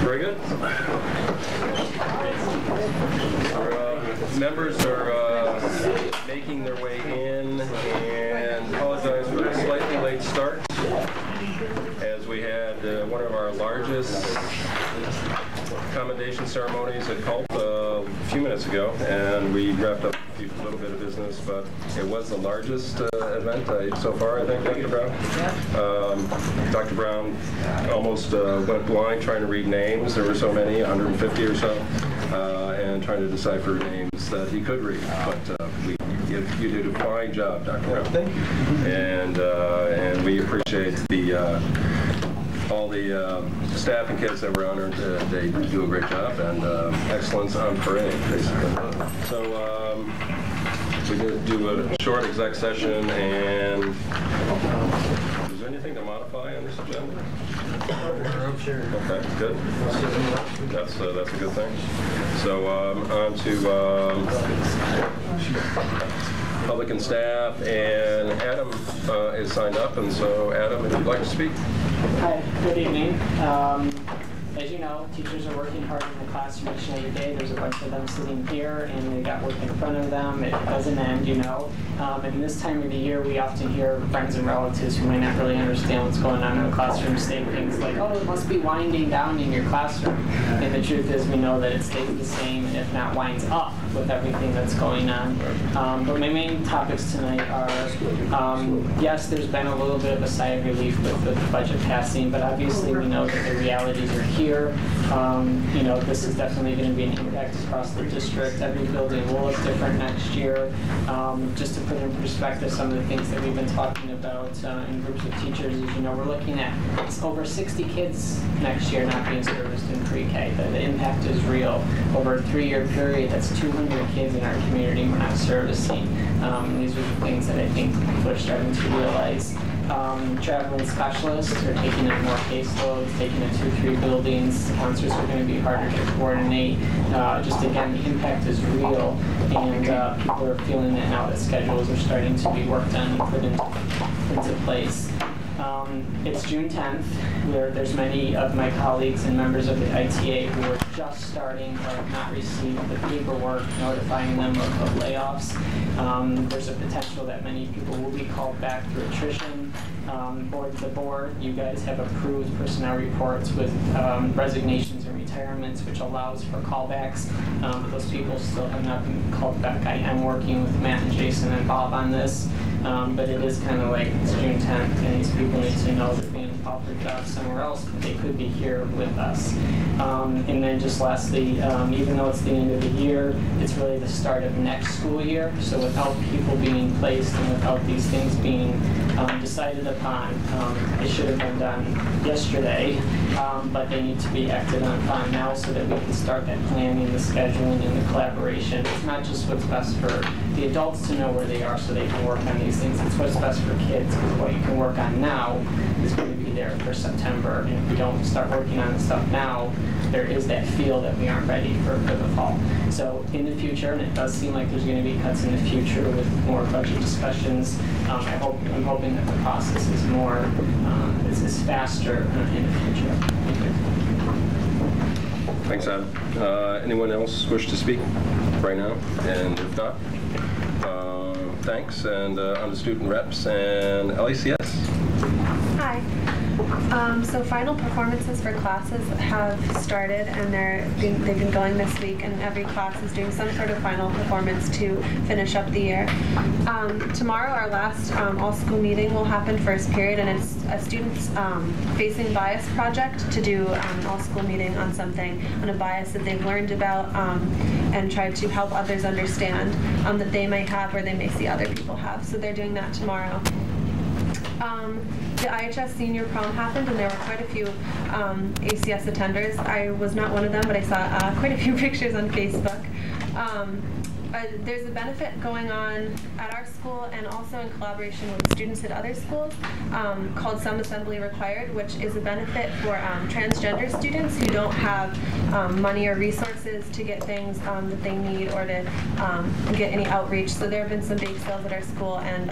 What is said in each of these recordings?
Very good. Our members are making their way in, and apologize for a slightly late start, as we had one of our largest commendation ceremonies at Cult a few minutes ago, and we wrapped up a little bit of business, but it was the largest event so far, I think, Dr. Brown. Dr. Brown almost went blind trying to read names. There were so many, 150 or so, and trying to decipher names that he could read. But you did a fine job, Dr. Brown. Thank you. And we appreciate all the staff and kids that were honored. They do a great job, and excellence on parade, basically. So we did do a short exec session, and is there anything to modify on this agenda? Sure. Okay, good. That's a good thing. So on to public and staff, and Adam is signed up, and so Adam, if you'd like to speak. Hi, good evening. As you know, teachers are working hard in the classroom each and every day. There's a bunch of them sitting here, and they got work in front of them. It doesn't end, you know. And this time of the year, we often hear friends and relatives who may not really understand what's going on in the classroom say things like, oh, it must be winding down in your classroom. And the truth is, we know that it stays the same, and if not, winds up with everything that's going on. But my main topics tonight are, yes, there's been a little bit of a sigh of relief with the budget passing, but obviously we know that the realities are here. You know, this is definitely going to be an impact across the district. Every building will look different next year. Just to put in perspective some of the things that we've been talking about in groups of teachers is, you know, we're looking at over 60 kids next year not being serviced in pre-K. The impact is real. Over a 3-year period, that's 200 kids in our community we're not servicing. These are the things that I think people are starting to realize. Traveling specialists are taking in more caseloads, taking in 2-3 buildings. Counselors are going to be harder to coordinate. Just again, the impact is real, and people are feeling that now that schedules are starting to be worked on and put into place. It's June 10th, where there's many of my colleagues and members of the ITA who are just starting or have not received the paperwork notifying them of layoffs. There's a potential that many people will be called back through attrition. The board, you guys have approved personnel reports with resignations and retirements, which allows for callbacks, but those people still have not been called back. I am working with Matt and Jason and Bob on this, but it is kind of like it's June 10th, and these people need to know they're being offered jobs somewhere else, but they could be here with us. And then just lastly, even though it's the end of the year, it's really the start of next school year, so without people being placed and without these things being decided upon, it should have been done yesterday, but they need to be acted upon now so that we can start that planning, the scheduling, and the collaboration. It's not just what's best for the adults to know where they are so they can work on these things. It's what's best for kids, because what you can work on now is going to be there for September, and if we don't start working on the stuff now, there is that feel that we aren't ready for the fall. So in the future, and it does seem like there's going to be cuts in the future with more budget discussions, I'm hoping that the process is more, is faster in the future. Thank you. Thanks, Adam. Anyone else wish to speak right now? And if not, thanks. And on to student reps and LACS. Hi. So final performances for classes have started, and they've been going this week, and every class is doing some sort of final performance to finish up the year. Tomorrow our last all-school meeting will happen first period, and it's a students facing bias project to do an all-school meeting on something, on a bias that they've learned about, and try to help others understand that they may have or they may see other people have. So they're doing that tomorrow. The IHS senior prom happened, and there were quite a few ACS attenders. I was not one of them, but I saw quite a few pictures on Facebook. There's a benefit going on at our school and also in collaboration with students at other schools called Some Assembly Required, which is a benefit for transgender students who don't have money or resources to get things that they need or to get any outreach. So there have been some bake sales at our school, and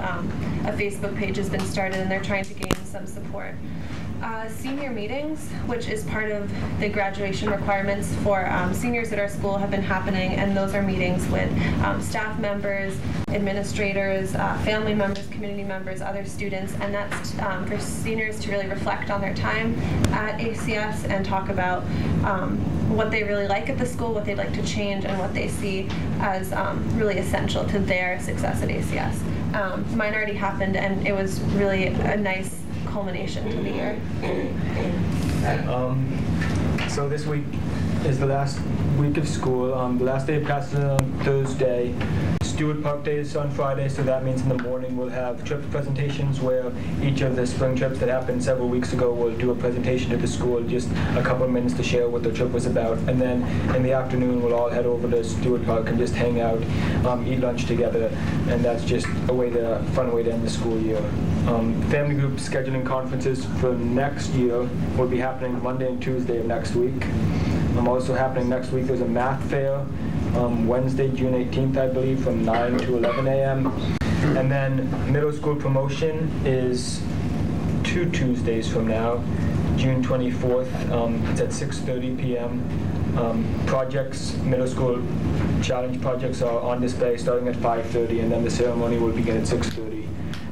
a Facebook page has been started, and they're trying to gain some support. Senior meetings, which is part of the graduation requirements for seniors at our school, have been happening, and those are meetings with staff members, administrators, family members, community members, other students, and that's for seniors to really reflect on their time at ACS and talk about what they really like at the school, what they'd like to change, and what they see as really essential to their success at ACS. Mine already happened, and it was really a nice culmination to the year. So this week is the last week of school. The last day of class is on Thursday. Stewart Park Day is on Friday, so that means in the morning we'll have trip presentations where each of the spring trips that happened several weeks ago will do a presentation to the school, just a couple of minutes to share what the trip was about. And then in the afternoon we'll all head over to Stewart Park and just hang out, eat lunch together, and that's just a fun way to end the school year. Family group scheduling conferences for next year will be happening Monday and Tuesday of next week. Also happening next week, there's a math fair, Wednesday, June 18th, I believe, from 9 to 11 a.m. And then middle school promotion is 2 Tuesdays from now, June 24th. It's at 6:30 p.m. Projects, middle school challenge projects are on display starting at 5:30, and then the ceremony will begin at 6:30.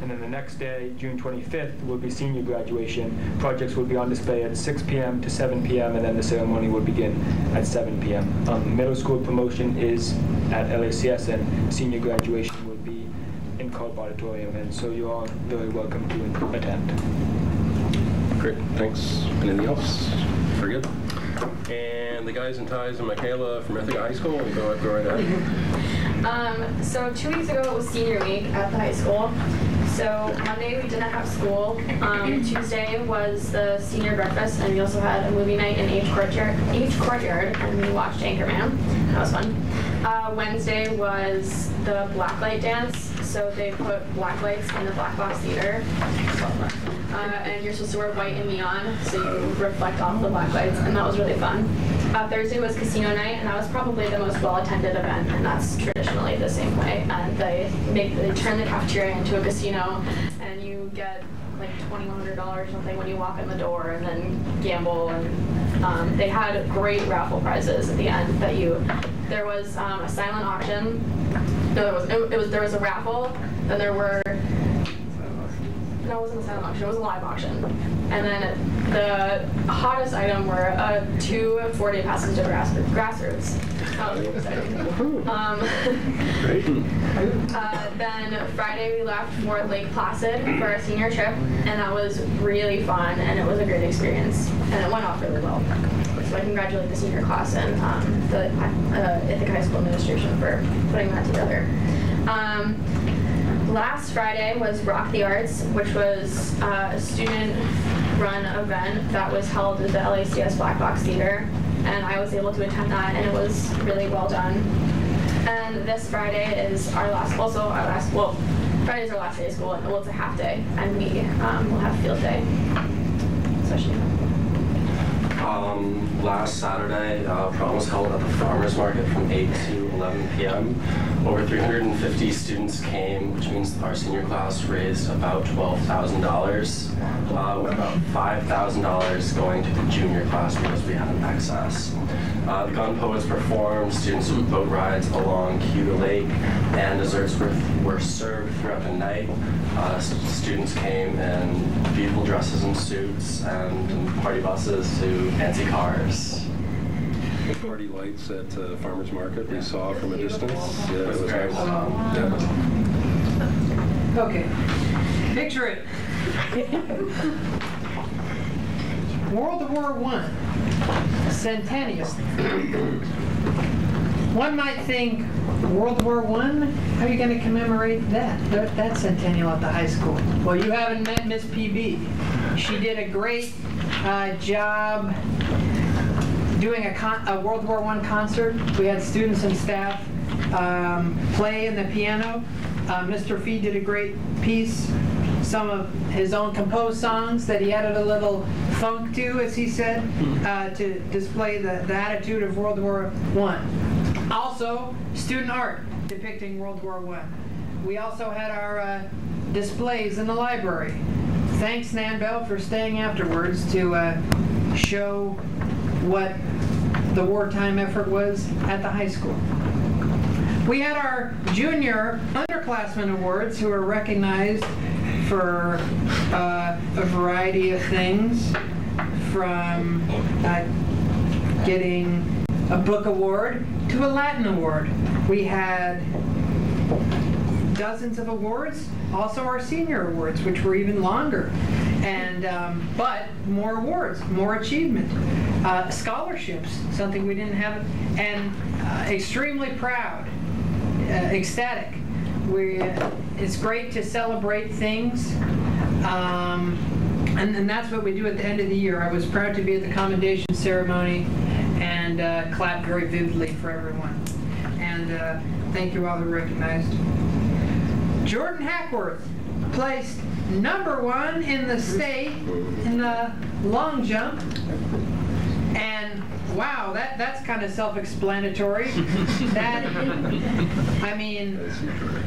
And then the next day, June 25th, will be senior graduation. Projects will be on display at 6 p.m. to 7 p.m., and then the ceremony will begin at 7 p.m. Middle school promotion is at LACS, and senior graduation will be in Culp Auditorium, and so you are very welcome to attend. Great, thanks. Anything else? Very good. And the guys in ties and Michaela from Ithaca High School, we'll go right ahead. So 2 weeks ago it was senior week at the high school. So Monday we didn't have school. Tuesday was the senior breakfast, and we also had a movie night in H Courtyard, and we watched Anchorman. That was fun. Wednesday was the blacklight dance. So they put black lights in the Black Box Theater. And you're supposed to wear white and neon, so you reflect off the black lights, and that was really fun. Thursday was casino night, and that was probably the most well-attended event, and that's traditionally the same way. And they turn the cafeteria into a casino, and you get like $2,100 or something when you walk in the door, and then gamble. And they had great raffle prizes at the end. There was a silent auction. No, there was a raffle. Then there were. No, it wasn't a silent auction. It was a live auction. And then the hottest item were 2 4-day passes to grassroots. That was really exciting. Great. Then Friday we left for Lake Placid for our senior trip, and that was really fun, and it was a great experience, and it went off really well. So I congratulate the senior class and the Ithaca High School administration for putting that together. Last Friday was Rock the Arts, which was a student-run event that was held at the LACS Black Box Theater, and I was able to attend that, and it was really well done. And this Friday is Friday's our last day of school, and well, it's a half day, and we will have field day. Especially. Last Saturday, prom was held at the farmers market from 8 to 11 p.m. Over 350 students came, which means our senior class raised about $12,000, with about $5,000 going to the junior class because we had an excess. The gun poets performed, students took boat rides along Cuda Lake, and desserts were served throughout the night. Students came in beautiful dresses and suits, and in party buses to fancy cars. The party lights at Farmers Market we saw from a distance. Yeah, it was very nice. well done. Yeah. Okay, picture it. World War I, centennial. One might think, World War I? How are you going to commemorate that centennial at the high school? Well, you haven't met Miss PB. She did a great job doing a World War I concert. We had students and staff play in the piano. Mr. Fee did a great piece, some of his own composed songs that he added a little funk to, as he said, to display the attitude of World War I. Also, student art depicting World War I. We also had our displays in the library. thanks, Nan Bell, for staying afterwards to show what the wartime effort was at the high school. We had our junior underclassmen awards, who are recognized for a variety of things, from getting a book award to a Latin award. We had dozens of awards, also our senior awards, which were even longer, and but more awards, more achievement, scholarships, something we didn't have, and extremely proud, ecstatic. It's great to celebrate things, and that's what we do at the end of the year. I was proud to be at the commendation ceremony and clapped very vividly for everyone. And thank you all who recognized. Jordan Hackworth placed #1 in the state in the long jump. And wow, that's kind of self-explanatory. I mean,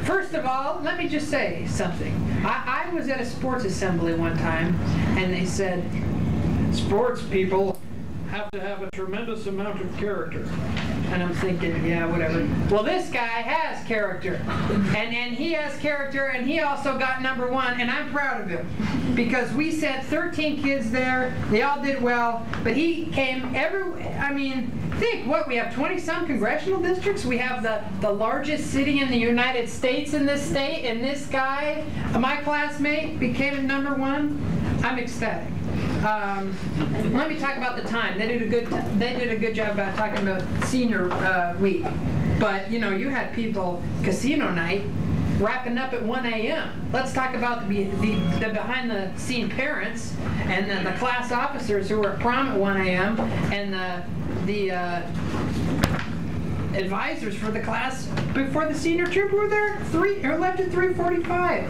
first of all, let me just say something. I was at a sports assembly one time, and they said, sports people have to have a tremendous amount of character. And I'm thinking, yeah, whatever. Well, this guy has character. And he has character, and he also got #1, and I'm proud of him. Because we sent 13 kids there, they all did well, but he came think, we have 20-some congressional districts? We have the largest city in the United States in this state, and this guy, my classmate, became #1. I'm ecstatic. Let me talk about the time. They did a good job about talking about senior week. But you know, you had people casino night wrapping up at 1 a.m. Let's talk about the behind the scene parents and the class officers who were at prom at 1 a.m. and the advisors for the class before the senior trip were there left at 3:45.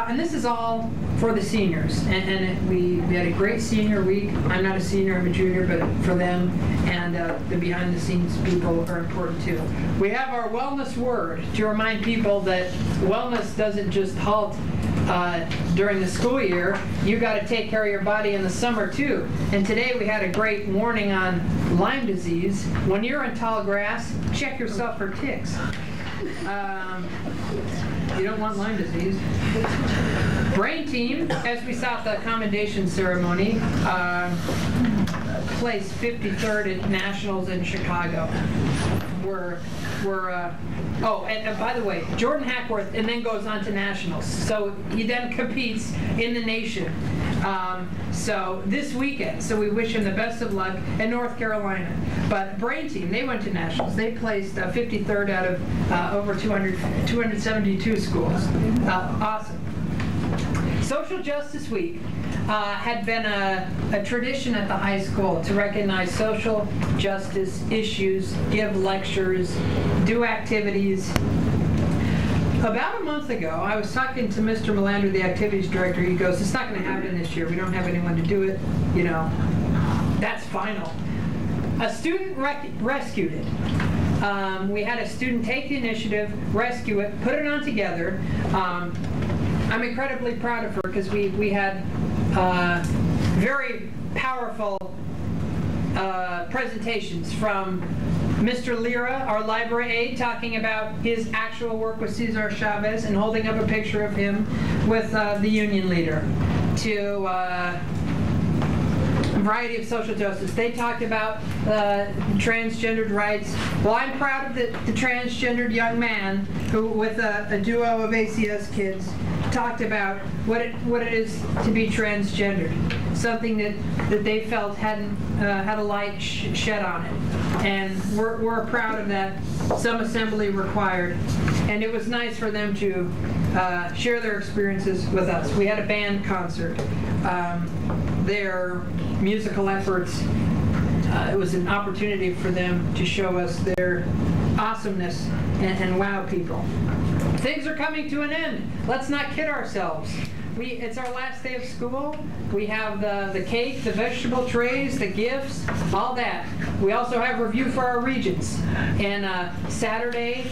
And this is all for the seniors, and we had a great senior week. I'm not a senior, I'm a junior, but for them, and the behind-the-scenes people are important too. We have our wellness word to remind people that wellness doesn't just halt during the school year. You got to take care of your body in the summer too. And today we had a great warning on Lyme disease. When you're in tall grass, check yourself for ticks. You don't want Lyme disease. Brain team, as we saw at the commendation ceremony, placed 53rd at Nationals in Chicago. And by the way, Jordan Hackworth, and then goes on to Nationals. So he then competes in the nation. So this weekend, so we wish him the best of luck in North Carolina. But Brain Team, they went to Nationals. They placed 53rd out of over 272 schools. Awesome. Social Justice Week had been a tradition at the high school to recognize social justice issues, give lectures, do activities. About a month ago, I was talking to Mr. Melander, the activities director. He goes, it's not going to happen this year. We don't have anyone to do it. You know, that's final. A student rescued it. We had a student take the initiative, rescue it, put it on together. I'm incredibly proud of her because we had very powerful presentations from Mr. Lira, our library aide, talking about his actual work with Cesar Chavez and holding up a picture of him with the union leader, to a variety of social justice. They talked about transgendered rights. Well, I'm proud of the transgendered young man who, with a duo of ACS kids, talked about what it is to be transgendered, something that they felt hadn't had a light shed on it, and we're proud of that. Some assembly required, and it was nice for them to share their experiences with us. We had a band concert. Their musical efforts, it was an opportunity for them to show us their awesomeness and wow people. Things are coming to an end. Let's not kid ourselves. It's our last day of school. We have the cake, the vegetable trays, the gifts, all that. We also have review for our regents. And Saturday,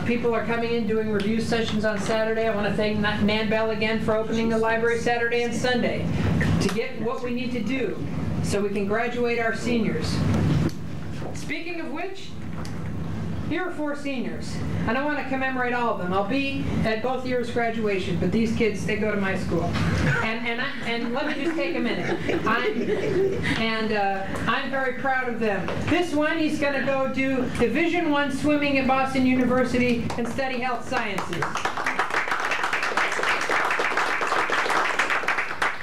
people are coming in doing review sessions on Saturday. I want to thank Nan Bell again for opening the library Saturday and Sunday to get what we need to do so we can graduate our seniors. Speaking of which, here are 4 seniors, and I want to commemorate all of them. I'll be at both years' graduation, but these kids, they go to my school. And let me just take a minute. I'm very proud of them. This one, he's going to go do Division I swimming at Boston University and study health sciences.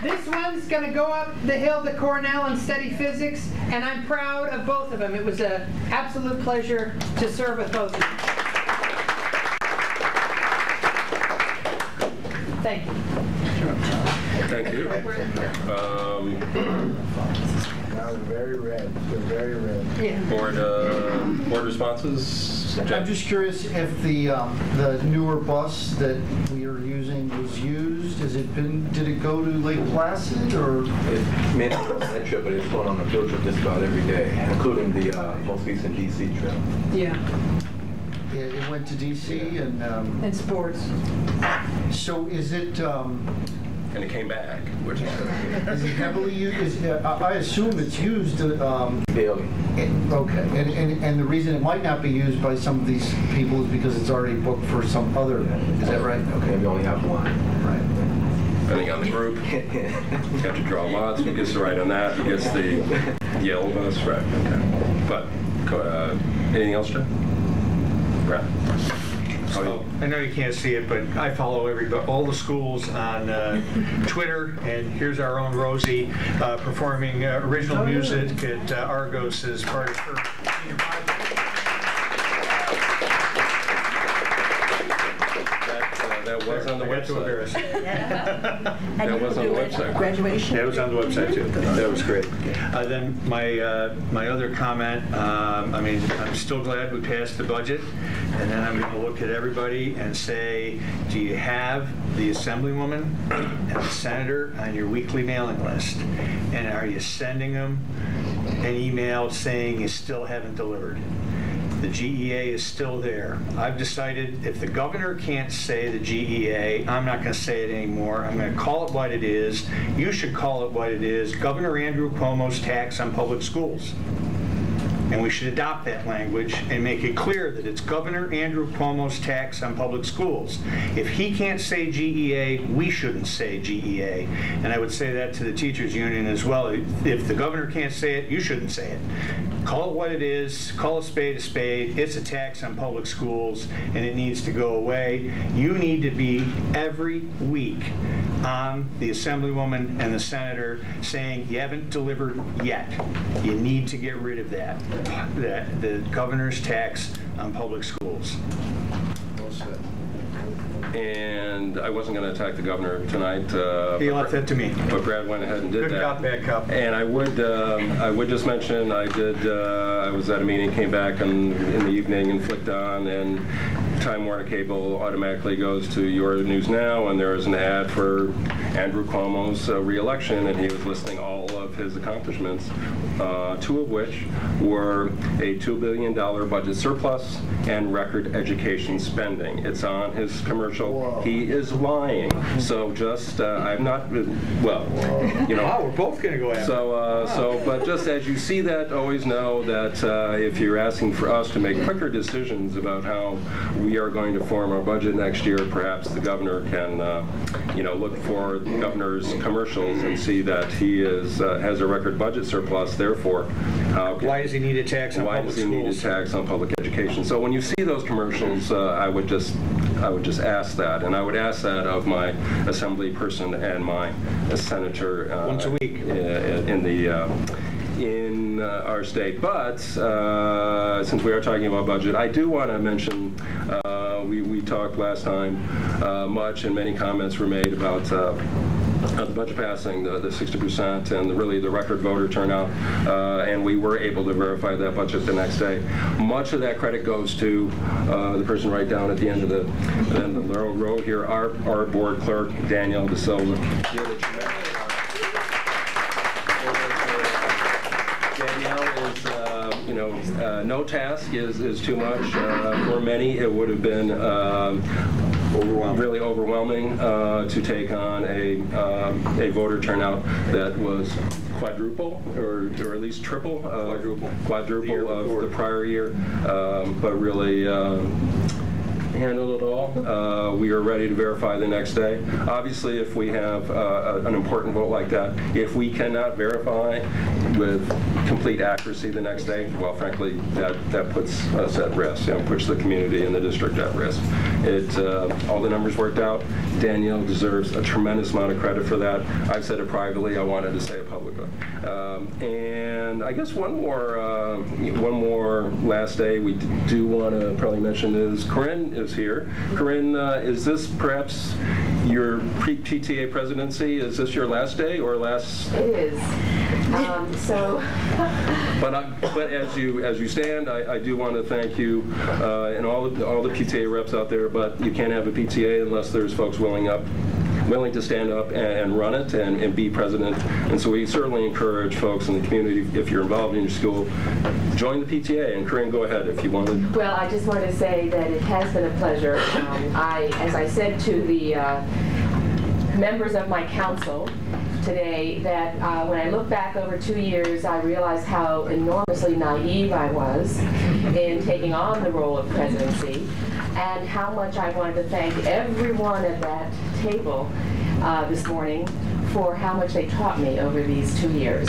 This one's going to go up the hill to Cornell and study physics, and I'm proud of both of them. It was an absolute pleasure to serve with both of them. Thank you. Thank you. Now they're very red. They're very red. Yeah. Board responses? I'm just curious if the newer bus that we are using was used. Did it go to Lake Placid or? It may not be on that trip, but it's going on a field trip just about every day, including the most recent DC trip. Yeah. It went to DC And sports. So is it? And it came back, which is good. Is it heavily used? I assume it's used. Daily. Okay, and the reason it might not be used by some of these people is because it's already booked for some other event. Is that right? Okay, we only have one. Right. Depending on the group, you have to draw lots. Who gets the right on that? Who gets the yellow bus? Right. Okay. But anything else, Jim? Brad? So, I know you can't see it, but I follow all the schools on Twitter, and here's our own Rosie performing original music at Argos as part of her senior project. That was on the website. That was on the website. Graduation. That was on the website too. That was great. Then my other comment. I mean, I'm still glad we passed the budget, and then I'm going to look at everybody and say, do you have the assemblywoman and the senator on your weekly mailing list, and are you sending them an email saying you still haven't delivered? The GEA is still there. I've decided if the governor can't say the GEA, I'm not going to say it anymore. I'm going to call it what it is. You should call it what it is. Governor Andrew Cuomo's tax on public schools. And we should adopt that language and make it clear that it's Governor Andrew Cuomo's tax on public schools. If he can't say GEA, we shouldn't say GEA. And I would say that to the teachers union as well. If the governor can't say it, you shouldn't say it. Call it what it is, call a spade a spade. It's a tax on public schools and it needs to go away. You need to be every week on the assemblywoman and the senator saying you haven't delivered yet. You need to get rid of that the governor's tax on public schools. And I wasn't going to attack the governor tonight. He left that to me. But Brad went ahead and did Good that. cop, bad cop. And I would just mention I was at a meeting, came back in the evening and flicked on, and Time Warner Cable automatically goes to Your News Now, and there is an ad for Andrew Cuomo's re-election, and he was listing all of his accomplishments, 2 of which were a $2 billion budget surplus and record education spending. It's on his commercial. Whoa. He is lying. So just, I'm not, well, you know. Wow, we're both going to go after But just as you see that, always know that if you're asking for us to make quicker decisions about how we are going to form our budget next year, perhaps the governor can, look for the governor's commercials and see that he has a record budget surplus. Therefore, why does he need a tax on public schools? Why does he need a tax on public education? So when you see those commercials, I would just ask that, and I would ask that of my assembly person and my senator once a week in our state. But since we are talking about budget, I do want to mention we talked last time much, and many comments were made about the budget passing, the 60%, and really the record voter turnout, and we were able to verify that budget the next day. Much of that credit goes to the person right down at the end of the row here, our board clerk, Danielle De Silva. Danielle is, no task is too much. For many, it would have been really overwhelming to take on a voter turnout that was quadruple or at least triple quadruple of the prior year, but really handled it all. We are ready to verify the next day. Obviously, if we have an important vote like that, if we cannot verify with complete accuracy the next day, well, frankly, that puts us at risk, puts the community and the district at risk. All the numbers worked out. Danielle deserves a tremendous amount of credit for that. I've said it privately. I wanted to say it publicly. And I guess one more last day we do want to probably mention is Corinne is here. Corinne, is this perhaps your pre-PTA presidency? Is this your last day or last? It is. But as you stand, I do want to thank you and all the PTA reps out there. But you can't have a PTA unless there's folks willing to stand up and run it and be president. And so we certainly encourage folks in the community, if you're involved in your school, join the PTA. And Corinne, go ahead if you wanted. Well, I just want to say that it has been a pleasure. As I said to the members of my council today, that when I look back over 2 years, I realized how enormously naive I was in taking on the role of presidency, and how much I wanted to thank everyone at that table this morning for how much they taught me over these 2 years.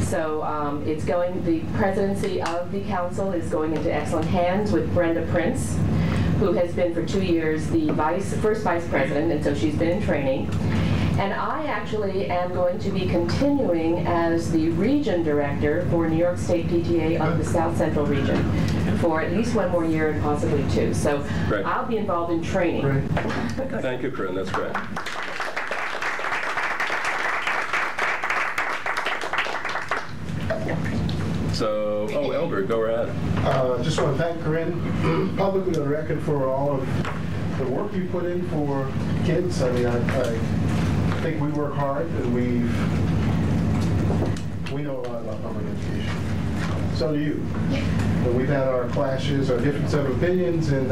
So the presidency of the council is going into excellent hands with Brenda Prince, who has been for 2 years the first vice president, and so she's been in training. And I actually am going to be continuing as the region director for New York State PTA of the South Central region for at least 1 more year and possibly 2. So Great. I'll be involved in training. Great. Thank you, Corinne. That's great. So, Eldred, go ahead. Just want to thank Corinne publicly on the record for all of the work you put in for kids. I mean, I think we work hard, and we know a lot about public education. So do you. And we've had our clashes, our difference of opinions, and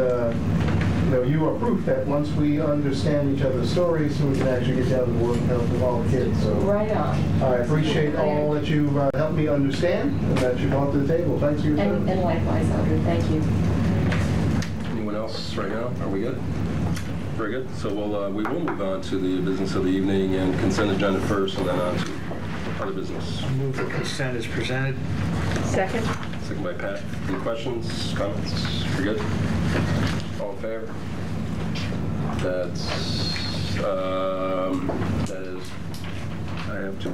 you are proof that once we understand each other's stories, we can actually get down to the work and help with all the kids. So right on. I appreciate all that you've helped me understand and that you brought to the table. Thanks for your time. And likewise, Eldred. Thank you. Anyone else right now? Are we good? Very good. So we will move on to the business of the evening and consent agenda first, and then on to other business. Move the consent is presented. Second. Second by Pat. Any questions, comments? We're good? All in favor? That is, I have to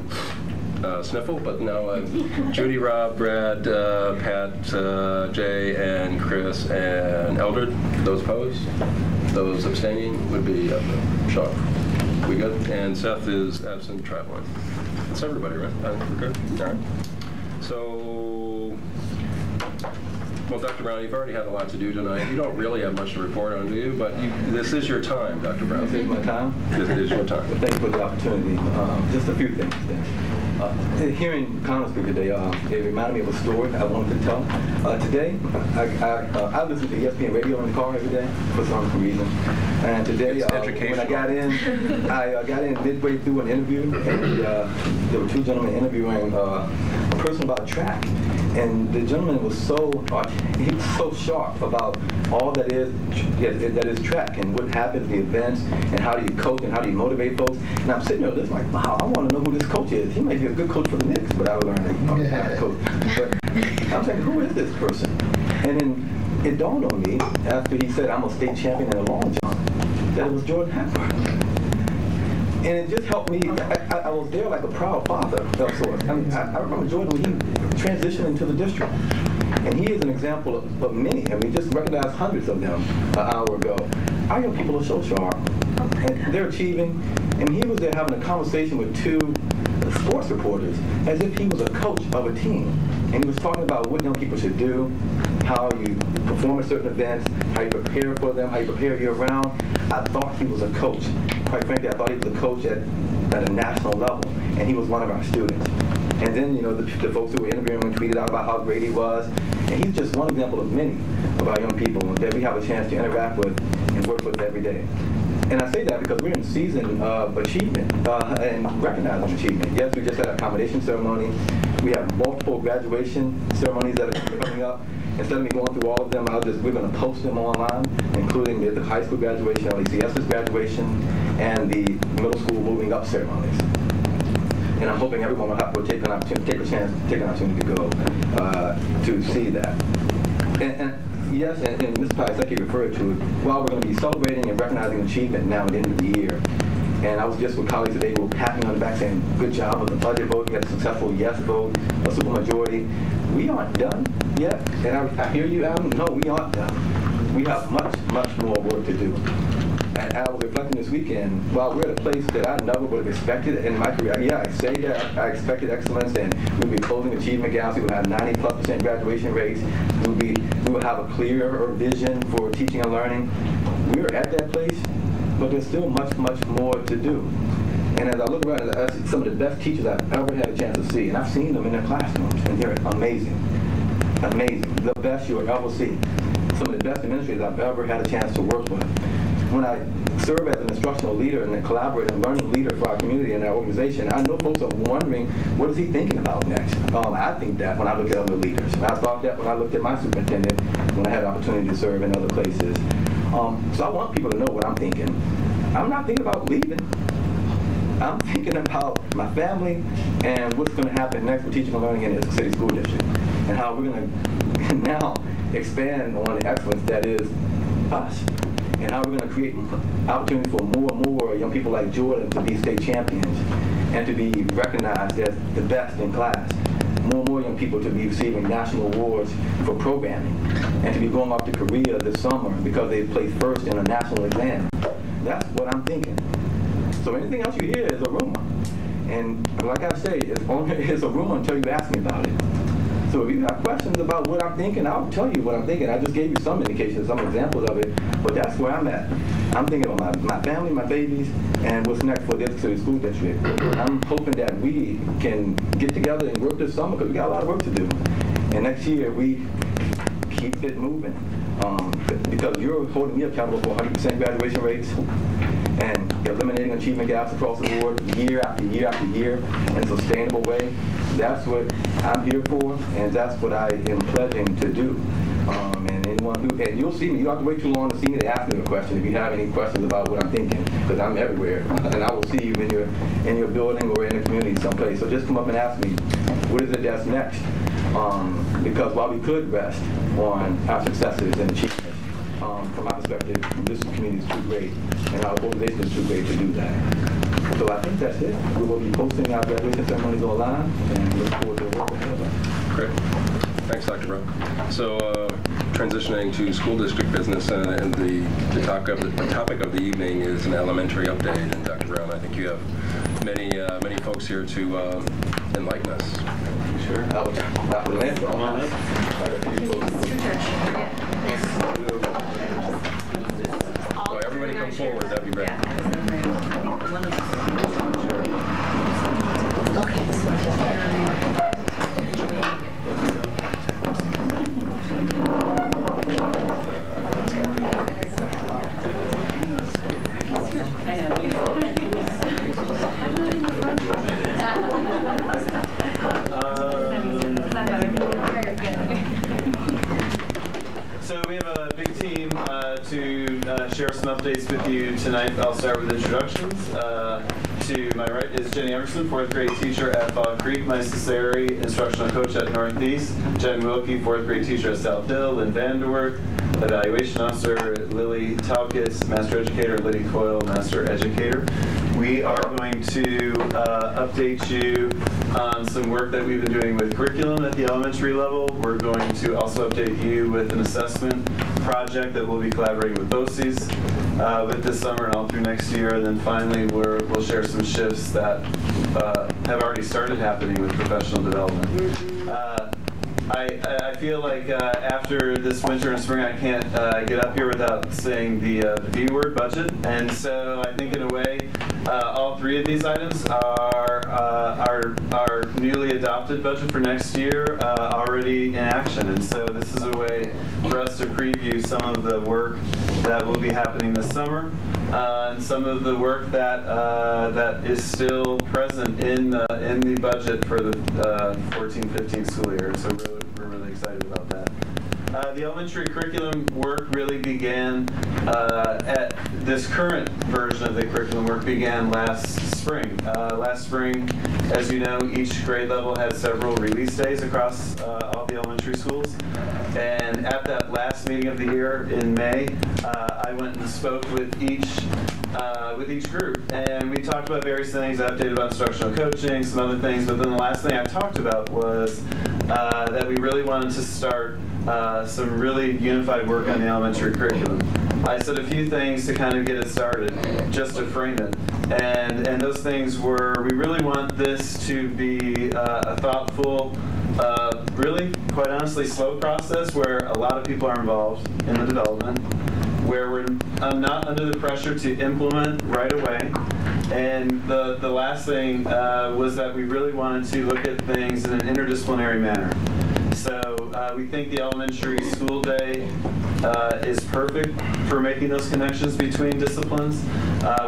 sniffle, but no, Judy, Rob, Brad, Pat, Jay, and Chris, and Eldred. Those opposed? Those abstaining would be Sean. We good? And Seth is absent traveling. That's everybody, right? We're good? All right. So, well, Dr. Brown, you've already had a lot to do tonight. You don't really have much to report on, do you? But this is your time, Dr. Brown. This is my time? This is your time. Well, thank you for the opportunity. Just a few things then. Hearing Congress speak today, it reminded me of a story I wanted to tell. Today, I listen to ESPN radio in the car every day for some reason. And today, when I got in midway through an interview, and there were 2 gentlemen interviewing a person about track. And the gentleman was so sharp about all that is track and what happens, the events, and how do you coach and how do you motivate folks. And I'm sitting there just like, wow, I want to know who this coach is. He may be a good coach for the Knicks, but I would learn that he's not a coach. But I'm saying, who is this person? And then it dawned on me after he said, I'm a state champion in the long jump, that it was Jordan Hepburn. And it just helped me. I was there like a proud father of sorts. I mean, I remember Jordan when he transitioned into the district. And he is an example of many. And we just recognized hundreds of them an hour ago. Our young people are so sharp. And they're achieving, and he was there having a conversation with two sports reporters as if he was a coach of a team. And he was talking about what young people should do, how you perform at certain events, how you prepare for them, how you prepare year-round. I thought he was a coach. Quite frankly, I thought he was a coach at a national level, and he was one of our students. And then, you know, the folks who were interviewing him tweeted out about how great he was. And he's just one example of many of our young people that we have a chance to interact with and work with every day. And I say that because we're in the season of achievement and recognizing achievement. Yes, we just had a accommodation ceremony. We have multiple graduation ceremonies that are coming up. Instead of me going through all of them, we're going to post them online, including the high school graduation, LECS's graduation, and the middle school moving up ceremonies. And I'm hoping everyone will take an opportunity to go to see that. And yes, and Ms. Piasecki referred to it, while we're going to be celebrating and recognizing achievement now at the end of the year, and I was just with colleagues today who were patting on the back saying, good job with the budget vote, we had a successful yes vote, a supermajority. We aren't done yet, and I hear you, Adam. No, we aren't done. We have much, much more work to do. And I was reflecting this weekend, while we're at a place that I never would have expected in my career. Yeah, I say that I expected excellence, and we'll be closing achievement gaps. We will have 90+% graduation rates. We will have a clearer vision for teaching and learning. We're at that place, but there's still much, much more to do. And as I look around, I see some of the best teachers I've ever had a chance to see, and I've seen them in their classrooms, and they're amazing. Amazing. The best you'll ever see. Some of the best administrators I've ever had a chance to work with. When I serve as an instructional leader and a collaborator and learning leader for our community and our organization, I know folks are wondering, what is he thinking about next? I think that when I look at other leaders. I thought that when I looked at my superintendent, when I had the opportunity to serve in other places. So I want people to know what I'm thinking. I'm not thinking about leaving. I'm thinking about my family and what's going to happen next with teaching and learning in the city school district, and how we're going to now expand on the excellence that is us, and how we're going to create opportunity for more and more young people like Jordan to be state champions and to be recognized as the best in class. More and more young people to be receiving national awards for programming and to be going off to Korea this summer because they placed first in a national exam. That's what I'm thinking. So anything else you hear is a rumor. And like I say, it's a rumor until you ask me about it. So if you have questions about what I'm thinking, I'll tell you what I'm thinking. I just gave you some indications, some examples of it, but that's where I'm at. I'm thinking about my family, my babies, and what's next for the Ithaca City School District. I'm hoping that we can get together and work this summer because we got a lot of work to do. And next year, we keep it moving. Because you're holding me accountable for 100% graduation rates and eliminating achievement gaps across the board year after year after year in a sustainable way. That's what I'm here for, and that's what I am pledging to do. And anyone who, and you'll see me, you don't have to wait too long to see me to ask me a question if you have any questions about what I'm thinking, because I'm everywhere. And I will see you in your building or in the community someplace. So just come up and ask me, what is it that's next? Because while we could rest on our successes and achievements, from my perspective, this community is too great, and our organization is too great to do that. So I think that's it. We will be posting our graduation ceremonies online, and look forward to working together. Great. Thanks, Dr. Brown. So transitioning to school district business, and the topic of the evening is an elementary update. And Dr. Brown, I think you have many folks here to enlighten us. Sure. I will answer on it. So everybody come forward, that'd be great. So we have a big team to share some updates with you tonight. I'll start with introductions. To my right is Jenny Emerson, 4th grade teacher at Bog Creek. Mike Cesari, instructional coach at Northeast. Jen Wilkie, 4th grade teacher at South Hill. Lynn Vanderwerk, evaluation officer. Lily Taukis, master educator. Liddy Coyle, master educator. we are going to update you on some work that we've been doing with curriculum at the elementary level. We're going to also update you with an assessment project that we'll be collaborating with BOCES with this summer and all through next year. And then finally, we'll share some shifts that have already started happening with professional development. I feel like after this winter and spring, I can't get up here without saying the B word, budget. And so I think in a way, all three of these items are our newly adopted budget for next year already in action. And so this is a way for us to preview some of the work that will be happening this summer and some of the work that that is still present in the budget for the 14-15 school year. So we're really excited about that. The elementary curriculum work really began at this current version of the curriculum work began last spring. Last spring, as you know, each grade level had several release days across all the elementary schools. And at that last meeting of the year in May, I went and spoke with each group, and we talked about various things. I updated about instructional coaching, some other things, but then the last thing I talked about was that we really wanted to start some really unified work on the elementary curriculum. I said a few things to kind of get it started, just to frame it. And those things were, we really want this to be a thoughtful, really, quite honestly, slow process where a lot of people are involved in the development, where we're not under the pressure to implement right away. And the last thing was that we really wanted to look at things in an interdisciplinary manner. So we think the elementary school day is perfect for making those connections between disciplines.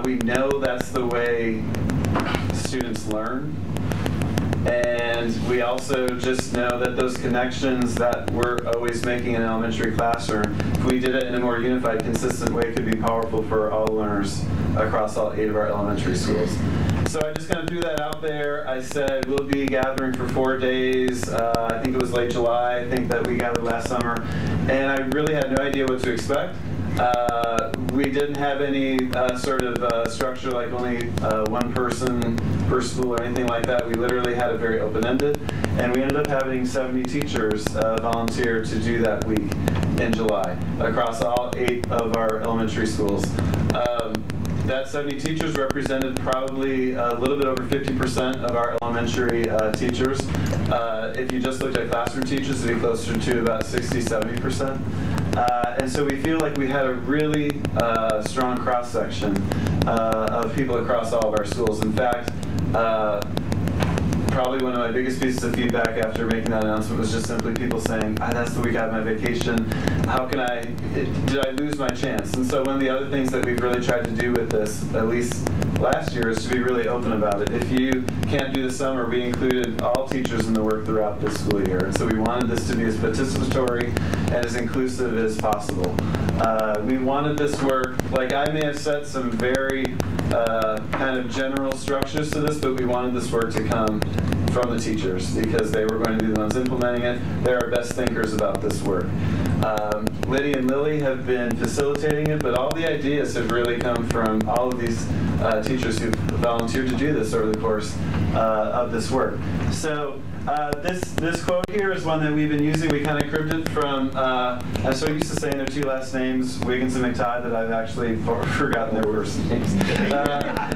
We know that's the way students learn. And we also just know that those connections that we're always making in an elementary classroom, if we did it in a more unified, consistent way, could be powerful for all learners across all 8 of our elementary schools. So I just kind of threw that out there. I said we'll be gathering for 4 days. I think it was late July, I think that we gathered last summer. And I really had no idea what to expect. We didn't have any sort of structure like only one person per school or anything like that. We literally had it very open-ended. And we ended up having 70 teachers volunteer to do that week in July across all 8 of our elementary schools. That 70 teachers represented probably a little bit over 50% of our elementary teachers. If you just looked at classroom teachers, it'd be closer to about 60-70%. And so we feel like we had a really strong cross-section of people across all of our schools. In fact, probably one of my biggest pieces of feedback after making that announcement was just simply people saying, that's the week I have my vacation. How can did I lose my chance? And so one of the other things that we've really tried to do with this, at least last year, is to be really open about it. If you can't do the summer, we included all teachers in the work throughout this school year. And so we wanted this to be as participatory and as inclusive as possible. We wanted this work, like I may have set some very kind of general structures to this, but we wanted this work to come from the teachers because they were going to be the ones implementing it. They're our best thinkers about this work. Liddy and Lily have been facilitating it, but all the ideas have really come from all of these teachers who've volunteered to do this over the course of this work. So this quote here is one that we've been using. We kind of cribbed it from, I'm so used to saying their 2 last names, Wiggins and McTighe, that I've actually forgotten their first names.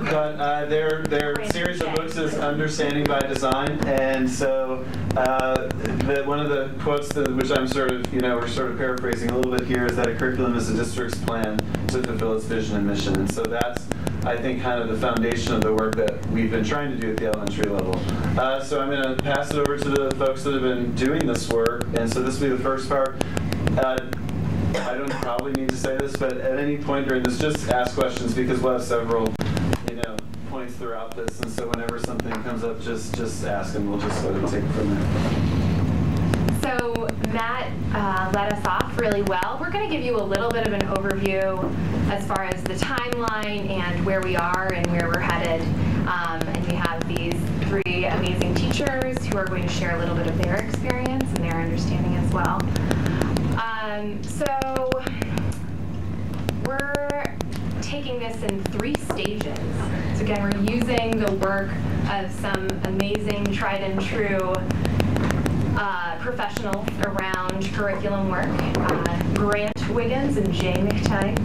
But their series of books is Understanding by Design, and so one of the quotes which I'm sort of, we're sort of paraphrasing a little bit here is that a curriculum is a district's plan to fulfill its vision and mission. And so that's, I think, kind of the foundation of the work that we've been trying to do at the elementary level. So I'm going to pass it over to the folks that have been doing this work. And so this will be the first part. I don't probably need to say this, but at any point during this, just ask questions because we'll have several, points throughout this. And so whenever something comes up, just ask and we'll just sort of take it from there. So Matt led us off really well. We're going to give you a little bit of an overview as far as the timeline and where we are and where we're headed. And we have these 3 amazing teachers who are going to share a little bit of their experience and their understanding as well. So we're taking this in 3 stages. So again, we're using the work of some amazing, tried and true professionals around curriculum work. Grant Wiggins and Jay McTighe.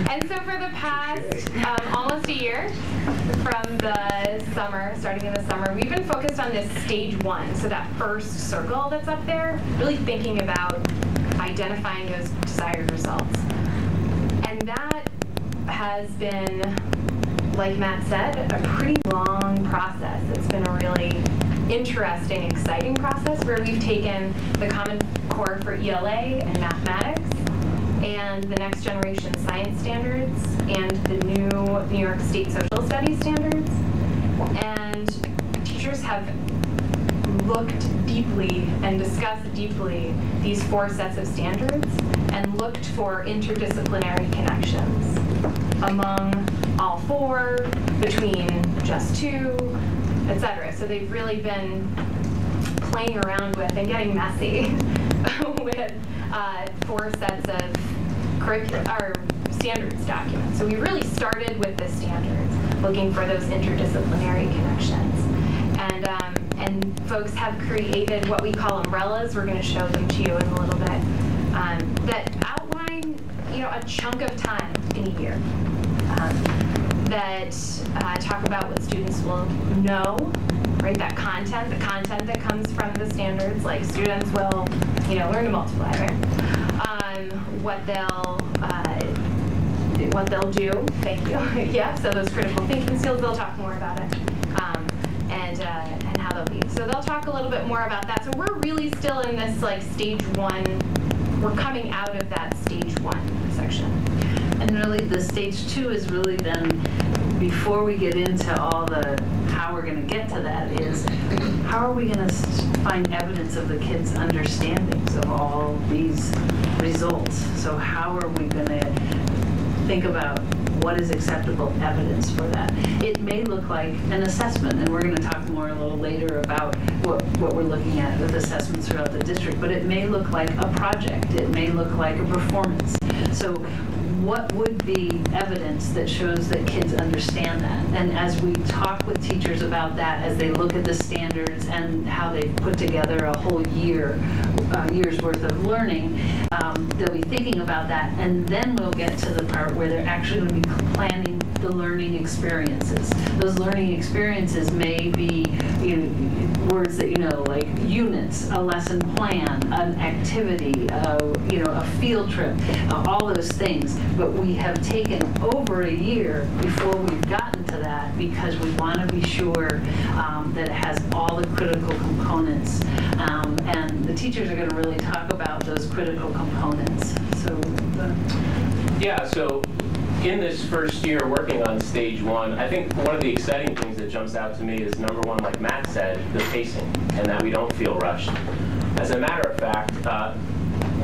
And so for the past almost a year, from the summer, starting in the summer, we've been focused on this stage 1, so that first circle that's up there, really thinking about identifying those desired results. And that has been, like Matt said, a pretty long process. It's been a really interesting, exciting process where we've taken the Common Core for ELA and mathematics and the Next Generation Science Standards and the new New York State Social Studies Standards. And teachers have looked deeply and discussed deeply these 4 sets of standards and looked for interdisciplinary connections among all 4, between just 2, etc. So they've really been playing around with and getting messy with 4 sets of standards documents. So we really started with the standards, looking for those interdisciplinary connections. And folks have created what we call umbrellas. We're going to show them to you in a little bit, that outline, a chunk of time in a year, that talk about what students will know, right? That content, the content that comes from the standards, like students will, learn to multiply, right? What they'll do. Thank you. Yeah. So those critical thinking skills, they'll talk more about it, and how they'll be. So they'll talk a little bit more about that. So we're really still in this stage 1. We're coming out of that stage 1 section. And really, the stage 2 is really then, before we get into all the how we're going to get to that, is how are we going to find evidence of the kids' understandings of all these results? So how are we going to think about what is acceptable evidence for that? It may look like an assessment, and we're going to talk more a little later about what we're looking at with assessments throughout the district, but it may look like a project. It may look like a performance. So what would be evidence that shows that kids understand that? And as we talk with teachers about that, as they look at the standards and how they've put together a whole year's worth of learning, they'll be thinking about that. And then we'll get to the part where they're actually going to be planning the learning experiences. Those learning experiences may be words that like units, a lesson plan, an activity, a field trip, all those things. But we have taken over a year before we've gotten to that because we want to be sure that it has all the critical components. And the teachers are going to really talk about those critical components. Yeah, so in this first year working on stage 1, I think one of the exciting things that jumps out to me is, number 1, like Matt said, the pacing, and that we don't feel rushed. As a matter of fact,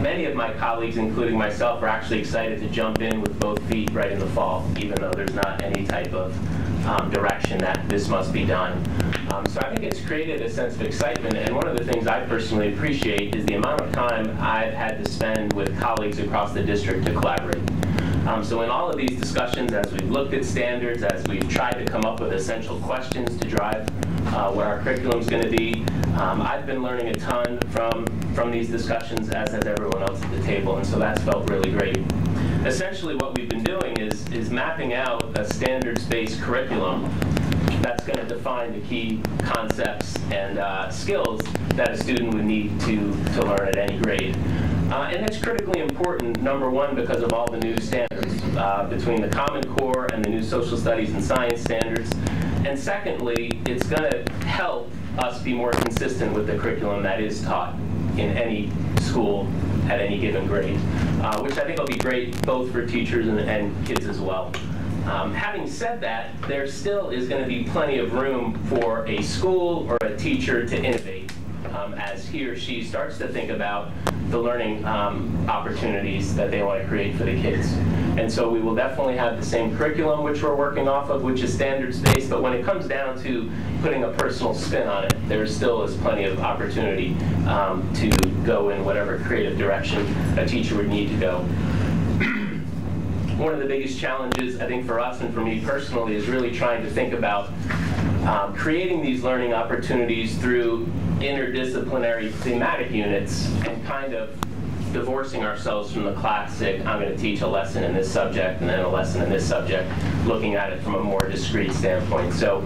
many of my colleagues, including myself, are actually excited to jump in with both feet right in the fall, even though there's not any type of direction that this must be done. So I think it's created a sense of excitement, and one of the things I personally appreciate is the amount of time I've had to spend with colleagues across the district to collaborate. So in all of these discussions, as we've looked at standards, as we've tried to come up with essential questions to drive what our curriculum is going to be, I've been learning a ton from these discussions, as has everyone else at the table, and so that's felt really great. Essentially what we've been doing is mapping out a standards-based curriculum that's going to define the key concepts and skills that a student would need to learn at any grade. And that's critically important, number 1, because of all the new standards between the Common Core and the new Social Studies and Science standards. And secondly, it's going to help us be more consistent with the curriculum that is taught in any school at any given grade, which I think will be great both for teachers and kids as well. Having said that, there still is going to be plenty of room for a school or a teacher to innovate as he or she starts to think about the learning opportunities that they want to create for the kids. And so we will definitely have the same curriculum which we're working off of, which is standards-based, but when it comes down to putting a personal spin on it, there still is plenty of opportunity to go in whatever creative direction a teacher would need to go. one of the biggest challenges, I think, for us and for me personally is really trying to think about creating these learning opportunities through interdisciplinary thematic units and kind of divorcing ourselves from the classic, I'm going to teach a lesson in this subject and then a lesson in this subject, looking at it from a more discrete standpoint. So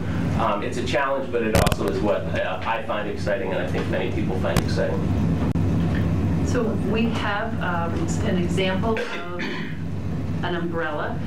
it's a challenge, but it also is what I find exciting, and I think many people find exciting. So we have an example of an umbrella.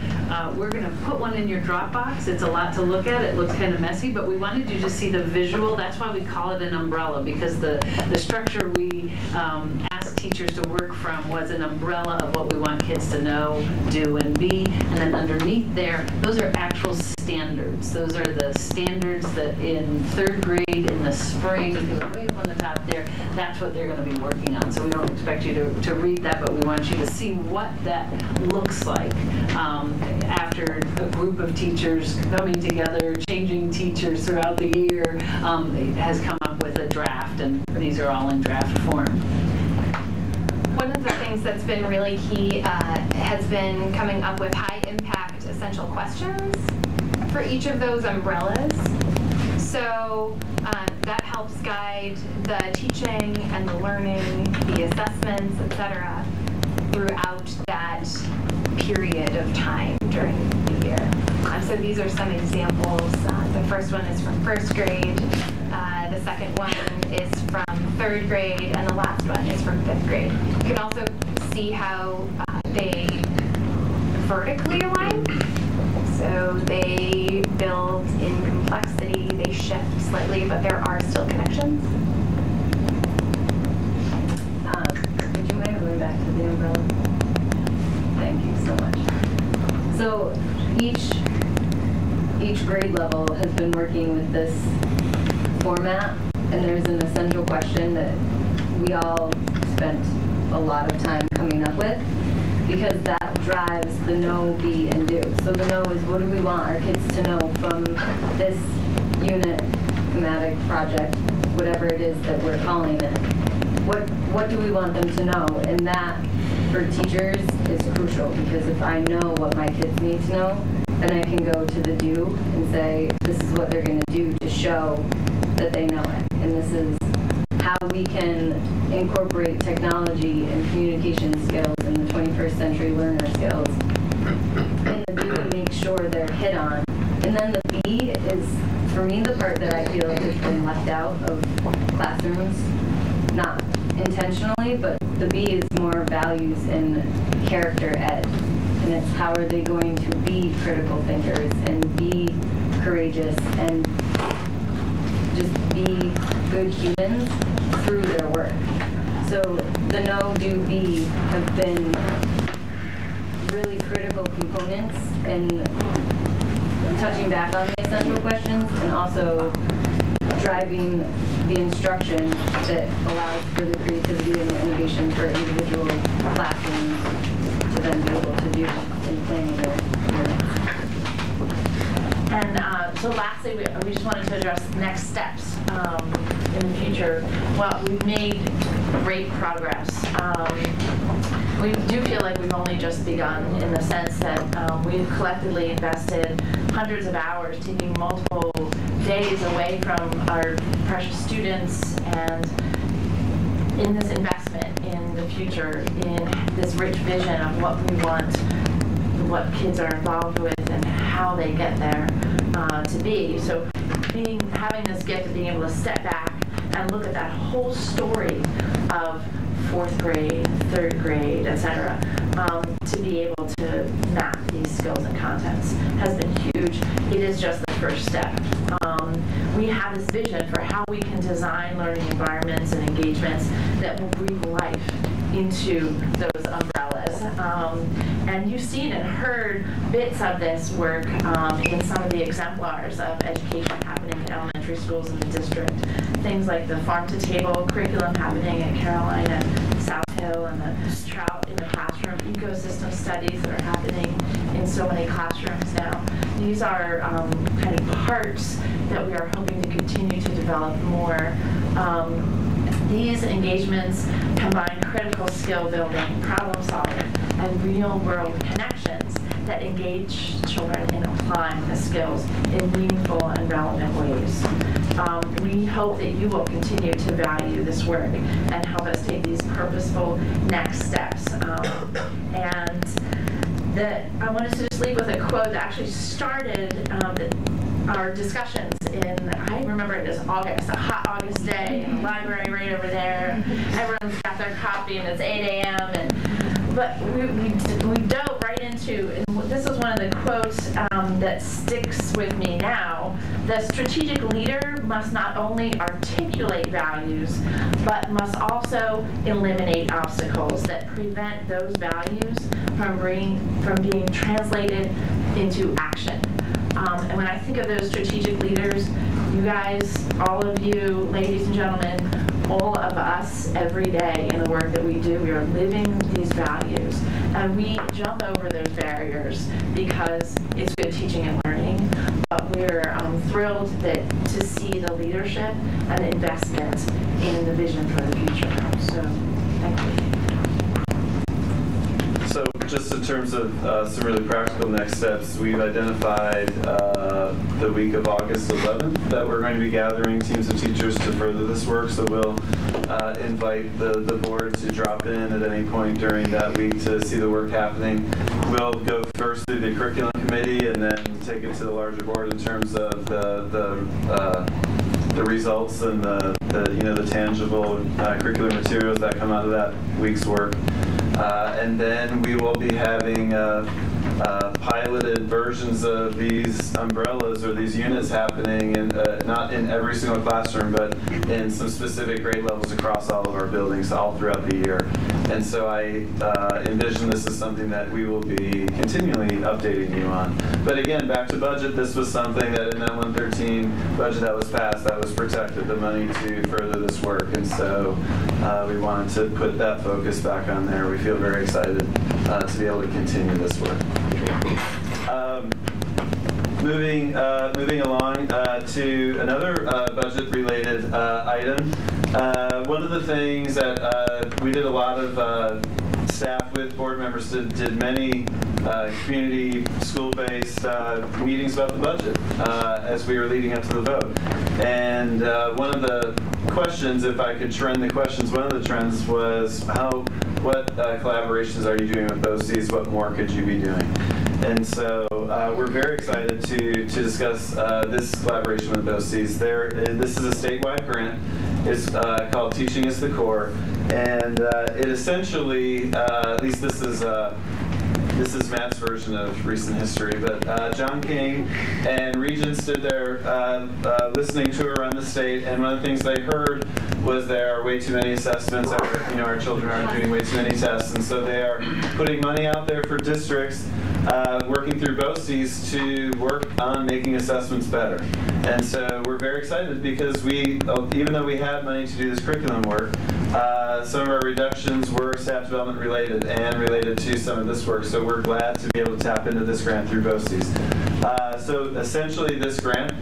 We're going to put one in your Dropbox. It's a lot to look at. It looks kind of messy, but we wanted you to see the visual. That's why we call it an umbrella, because the structure we asked teachers to work from was an umbrella of what we want kids to know, do, and be. And then underneath there, those are actual standards. Those are the standards that in 3rd grade in the spring, if you look way up on the top there, that's what they're going to be working on. So we don't expect you to read that, but we want you to see what that looks like after a group of teachers coming together, changing teachers throughout the year, has come up with a draft, and these are all in draft form. One of the things that's been really key has been coming up with high-impact essential questions for each of those umbrellas. So that helps guide the teaching and the learning, the assessments, etc., throughout that period of time during the year. So these are some examples. The first one is from 1st grade, the second one is from 3rd grade, and the last one is from 5th grade. You can also see how they vertically align. So they build in complexity, they shift slightly, but there are still connections. Would you mind going back to the umbrella? Thank you so much. So each grade level has been working with this format, and there's an essential question that we all spent a lot of time coming up with, because that drives the know, be, and do. So the know is, what do we want our kids to know from this unit, thematic project, whatever it is that we're calling it. What do we want them to know? And that, for teachers, is crucial, because if I know what my kids need to know, then I can go to the do and say, this is what they're going to do to show that they know it. And this is how we can incorporate technology and communication skills and the 21st century learner skills in the do to make sure they're hit on. And then the be is, for me, the part that I feel has been left out of classrooms, not intentionally, but the be is more values and character ed. And it's how are they going to be critical thinkers and be courageous and just be good humans through their work. So the know, do, be have been really critical components in touching back on the essential questions and also driving the instruction that allows for the creativity and the innovation for individual classrooms to then be able to do in planning their learning. And so lastly, we just wanted to address next steps in the future. Well, we've made great progress. We do feel like we've only just begun, in the sense that we've collectively invested hundreds of hours, taking multiple days away from our precious students, and in this investment in the future, in this rich vision of what we want, what kids are involved with, and how they get there to be. So having this gift of being able to step back and look at that whole story of 4th grade, 3rd grade, etc., to be able to map these skills and contents has been huge. It is just the first step. We have this vision for how we can design learning environments and engagements that will breathe life into those umbrellas. And you've seen and heard bits of this work in some of the exemplars of education happening in elementary schools in the district. Things like the farm-to-table curriculum happening at Carolina, South Hill, and the trout in the classroom ecosystem studies that are happening in so many classrooms now. These are kind of parts that we are hoping to continue to develop more. These engagements combine critical skill building, problem solving, and real world connections that engage children in applying the skills in meaningful and relevant ways. We hope that you will continue to value this work and help us take these purposeful next steps. And that I wanted to just leave with a quote that actually started our discussions in, I remember it as August, a hot August day in the library right over there. Everyone's got their coffee and it's 8 a.m. But we dove right into, and this is one of the quotes that sticks with me now. The strategic leader must not only articulate values, but must also eliminate obstacles that prevent those values from being translated into action. And when I think of those strategic leaders, you guys, all of you, ladies and gentlemen, all of us every day in the work that we do, we are living these values. And we jump over those barriers because it's good teaching and learning. But we're thrilled to see the leadership and investment in the vision for the future. So, thank you. So just in terms of some really practical next steps, we've identified the week of August 11th that we're going to be gathering teams of teachers to further this work. So we'll invite the board to drop in at any point during that week to see the work happening. We'll go first through the curriculum committee and then take it to the larger board in terms of the results and the tangible curricular materials that come out of that week's work. And then we will be having piloted versions of these umbrellas or these units happening, not in every single classroom, but in some specific grade levels across all of our buildings all throughout the year. And so I envision this as something that we will be continually updating you on. But again, back to budget, this was something that in that 113 budget that was passed, that was protected, the money to further this work. And so we wanted to put that focus back on there. We feel very excited to be able to continue this work. Moving along to another budget-related item. One of the things that we did a lot of staff with board members did many community school-based meetings about the budget as we were leading up to the vote. And one of the questions, if I could trend the questions, one of the trends was what collaborations are you doing with BOCES? What more could you be doing? And so we're very excited to discuss this collaboration with BOCES. This is a statewide grant. It's called Teaching is the Core, and it essentially, at least this is Matt's version of recent history, but John King and Regents did their listening tour around the state, and one of the things they heard was there are way too many assessments. Our children aren't doing way too many tests, and so they are putting money out there for districts working through BOCES to work on making assessments better. And so we're very excited because even though we had money to do this curriculum work, some of our reductions were staff development related and related to some of this work. So we're glad to be able to tap into this grant through BOCES. So essentially this grant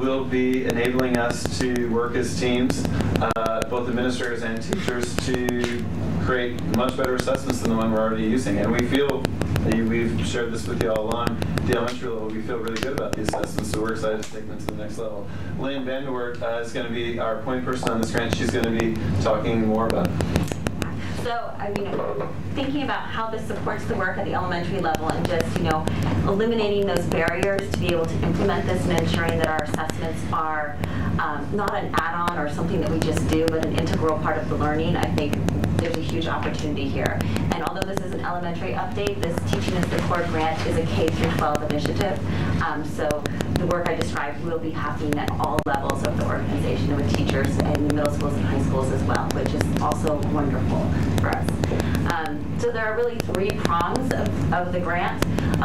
will be enabling us to work as teams, both administrators and teachers, to create much better assessments than the one we're already using. And we feel, we've shared this with you all along, the elementary level, we feel really good about the assessments, so we're excited to take them to the next level. Lynn Vanderwerk is going to be our point person on this grant. She's going to be talking more about it. So, thinking about how this supports the work at the elementary level and just, eliminating those barriers to be able to implement this and ensuring that our assessments are not an add-on or something that we just do, but an integral part of the learning, I think there's a huge opportunity here. And although this is an elementary update, this Teaching is the Core grant is a K-12 initiative. So the work I described will be happening at all levels of the organization with teachers in the middle schools and high schools as well, which is also wonderful for us. So there are really three prongs of the grant.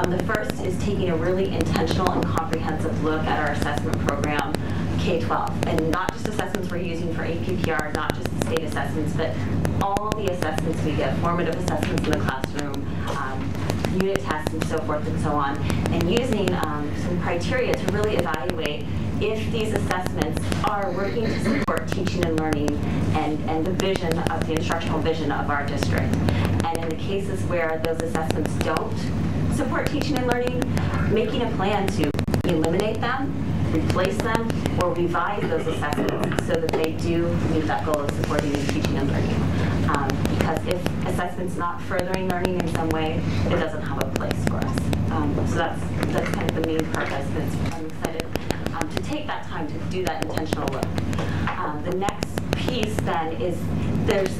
The first is taking a really intentional and comprehensive look at our assessment program, K-12, and not just assessments we're using for APPR, not just the state assessments, but all the assessments we get, formative assessments in the classroom, unit tests and so forth and so on, and using some criteria to really evaluate if these assessments are working to support teaching and learning and the vision of the instructional vision of our district. And in the cases where those assessments don't support teaching and learning, making a plan to eliminate them, replace them, or revise those assessments so that they do meet that goal of supporting teaching and learning. Because if assessment's not furthering learning in some way, it doesn't have a place for us. So that's kind of the main purpose. I'm excited to take that time to do that intentional look. The next piece then is there's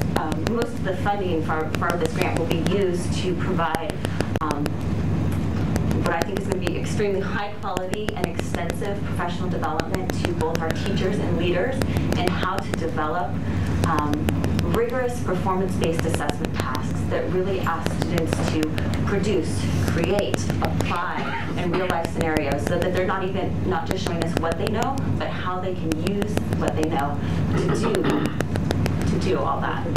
most of the funding for this grant will be used to provide what I think is going to be extremely high quality and extensive professional development to both our teachers and leaders in how to develop rigorous performance-based assessment tasks that really ask students to produce, create, apply, and real-life scenarios so that they're not just showing us what they know, but how they can use what they know to do all that.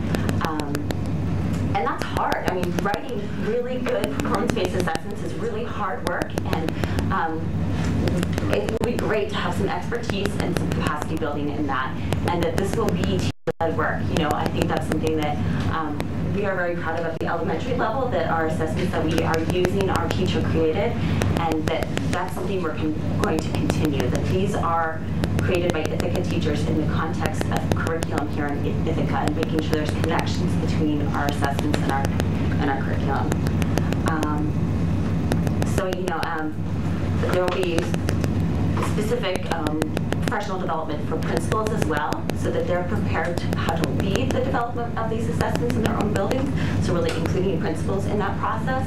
And that's hard. I mean, writing really good performance-based assessments is really hard work, and it will be great to have some expertise and some capacity building in that, and that this will be teacher-led work. You know, I think that's something that we are very proud of at the elementary level, that our assessments that we are using are teacher-created, and that's something we're going to continue, that these are created by Ithaca teachers in the context of curriculum here in Ithaca, and making sure there's connections between our assessments and our curriculum. So, you know, there will be specific professional development for principals as well, so that they're prepared how to lead the development of these assessments in their own buildings, so really including principals in that process.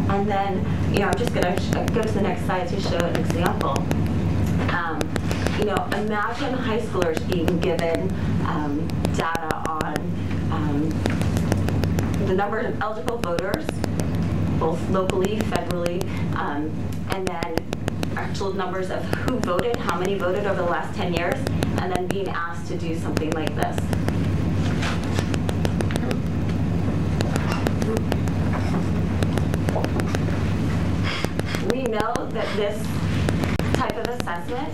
And then, you know, I'm just going to go to the next slide to show an example. You know, imagine high schoolers being given data on the number of eligible voters, both locally, federally, and then actual numbers of who voted, how many voted over the last 10 years, and then being asked to do something like this. We know that this type of assessment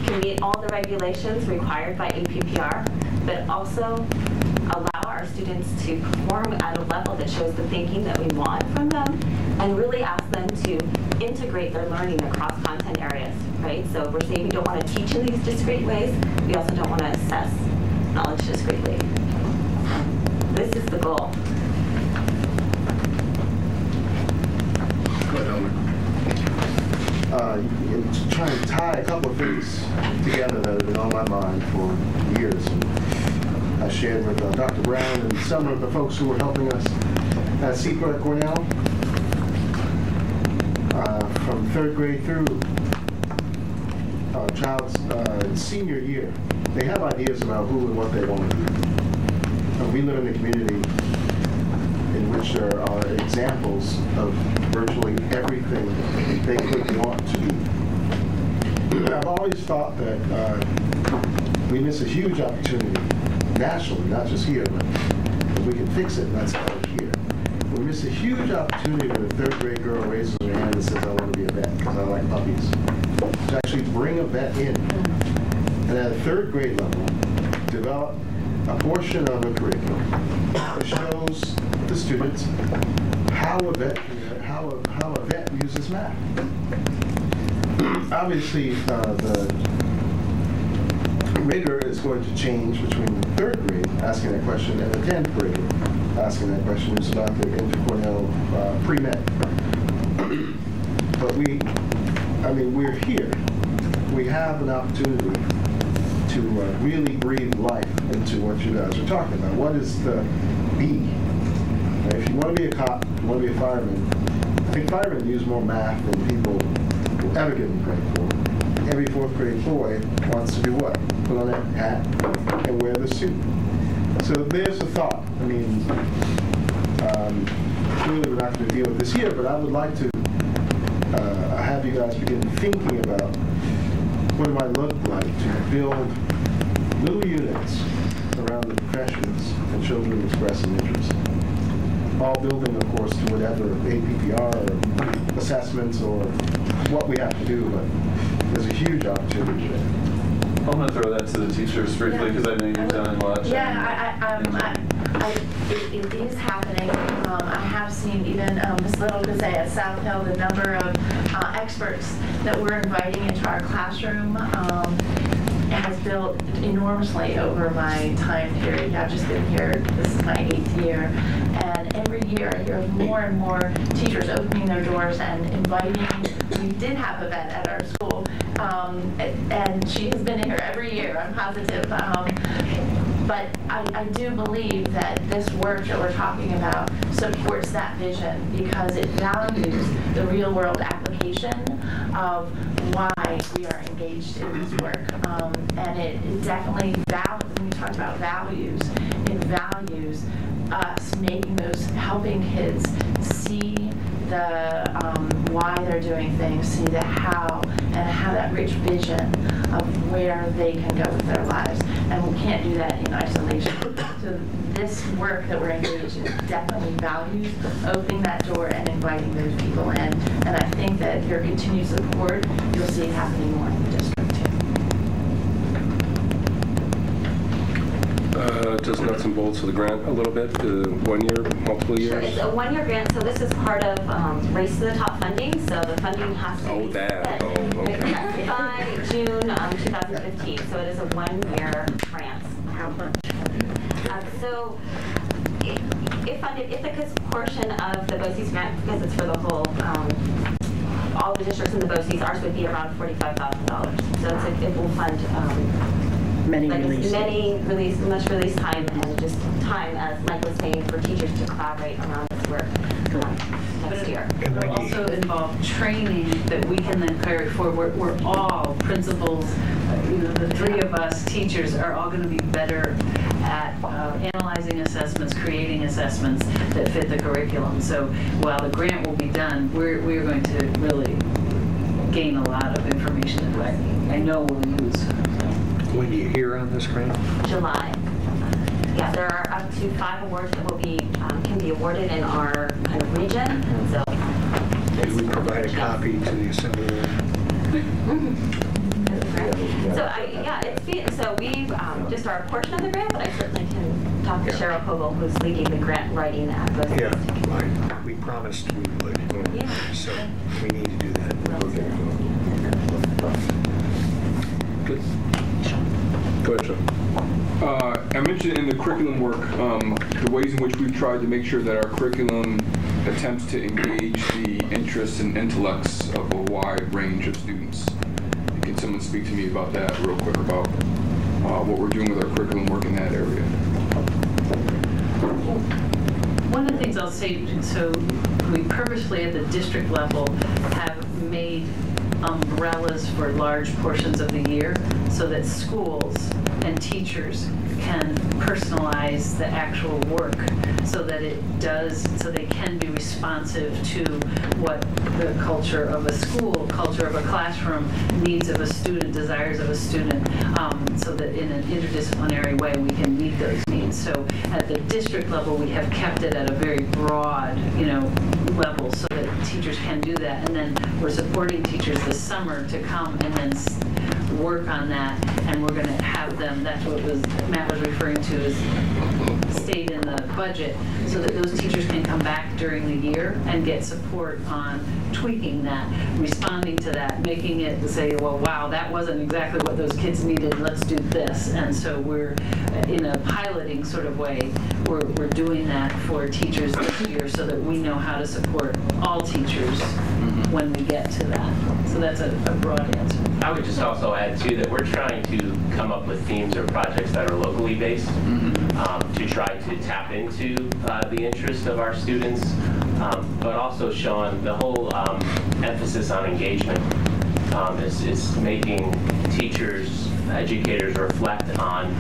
can meet all the regulations required by APPR, but also allow our students to perform at a level that shows the thinking that we want from them, and really ask them to integrate their learning across content areas, right? So we're saying we don't want to teach in these discrete ways. We also don't want to assess knowledge discretely. This is the goal. Trying to tie a couple of things together that have been on my mind for years. And I shared with Dr. Brown and some of the folks who were helping us at Secret at Cornell from 3rd grade through child's senior year. They have ideas about who and what they want to do. We live in a community in which there are examples of virtually everything they could want to be. I've always thought that we miss a huge opportunity nationally, not just here, but we can fix it, and that's out here. We miss a huge opportunity when a 3rd grade girl raises her hand and says, I want to be a vet because I like puppies. To actually bring a vet in, and at a 3rd grade level, develop a portion of a curriculum that shows the students how a vet uses math. Obviously, the rigor is going to change between the 3rd grade asking that question and the 10th grade asking that question. It's about the inter-Cornell pre-med. But we're here. We have an opportunity to really breathe life into what you guys are talking about. What is the B? If you want to be a cop, you want to be a fireman, I think firemen use more math than people will ever give them credit for. Every 4th grade boy wants to do what? Put on that hat and wear the suit. So there's a thought. I mean, clearly we're not going to deal with this here, but I would like to have you guys begin thinking about what it might look like to build little units around the professions and children expressing interest. All building, of course, to whatever APPR or assessments or what we have to do, but there's a huge opportunity there. I'm going to throw that to the teachers briefly because I know you've done a lot. Yeah, it is happening. I have seen even Ms. Little could say at South Hill the number of experts that we're inviting into our classroom has built enormously over my time period. I've just been here, this is my 8th year, and every year I hear of more and more teachers opening their doors and inviting. We did have a vet at our school, and she has been here every year, I'm positive. But I do believe that this work that we're talking about supports that vision because it values the real world application of why we are engaged in this work. And it definitely, when you talk about values, it values us making those, helping kids see the why they're doing things, see the how, and have that rich vision of where they can go with their lives. And we can't do that in isolation. So this work that we're engaged in definitely values opening that door and inviting those people in. And I think that your continued support, you'll see it happening more in the district too. Just nuts and bolts of the grant a little bit, 1 year, multiple years? Sure, it's a 1-year grant, so this is part of Race to the Top funding, so the funding has to be set by June 2015, so it is a 1-year grant. How much? So it funded Ithaca's portion of the BOCES grant, because it's for the whole, all the districts in the BOCES, ours would be around $45,000. So it will fund much release time and just time, as Mike was saying, for teachers to collaborate around this work next year. It will also involve training that we can then carry forward. We're all principals, the 3 of us teachers are all going to be better at analyzing assessments, creating assessments that fit the curriculum. So while the grant will be done, we're going to really gain a lot of information that I know we'll use. When do you hear on this grant? July. Yeah, there are up to 5 awards that will be can be awarded in our kind of region. So Did we provide a copy to the assembly? So we just are a portion of the grant, but I certainly can talk to Cheryl Kogel, who's leading the grant writing at both. Yeah, we promised we would. Yeah. So we need to do that. Good. Go ahead, Sean. I mentioned in the curriculum work the ways in which we've tried to make sure that our curriculum attempts to engage the interests and intellects of a wide range of students. Can someone speak to me about that real quick, about what we're doing with our curriculum work in that area? One of the things I'll say, so we purposefully at the district level have made umbrellas for large portions of the year so that schools and teachers can personalize the actual work so that so they can be responsive to what the culture of a school, culture of a classroom, needs of a student, desires of a student, so that in an interdisciplinary way we can meet those needs. So at the district level we have kept it at a very broad, level so that teachers can do that. And then we're supporting teachers this summer to come and then work on that, and we're going to have them, that's what Matt was referring to, is stayed in the budget so that those teachers can come back during the year and get support on tweaking that, responding to that, making it say, well, wow, that wasn't exactly what those kids needed, let's do this. And so we're, in a piloting sort of way, we're doing that for teachers this year so that we know how to support all teachers when we get to that. So that's a broad answer. I would just also add, too, that we're trying to come up with themes or projects that are locally based to try to tap into the interest of our students, but also, Sean, the whole emphasis on engagement is making teachers, educators reflect on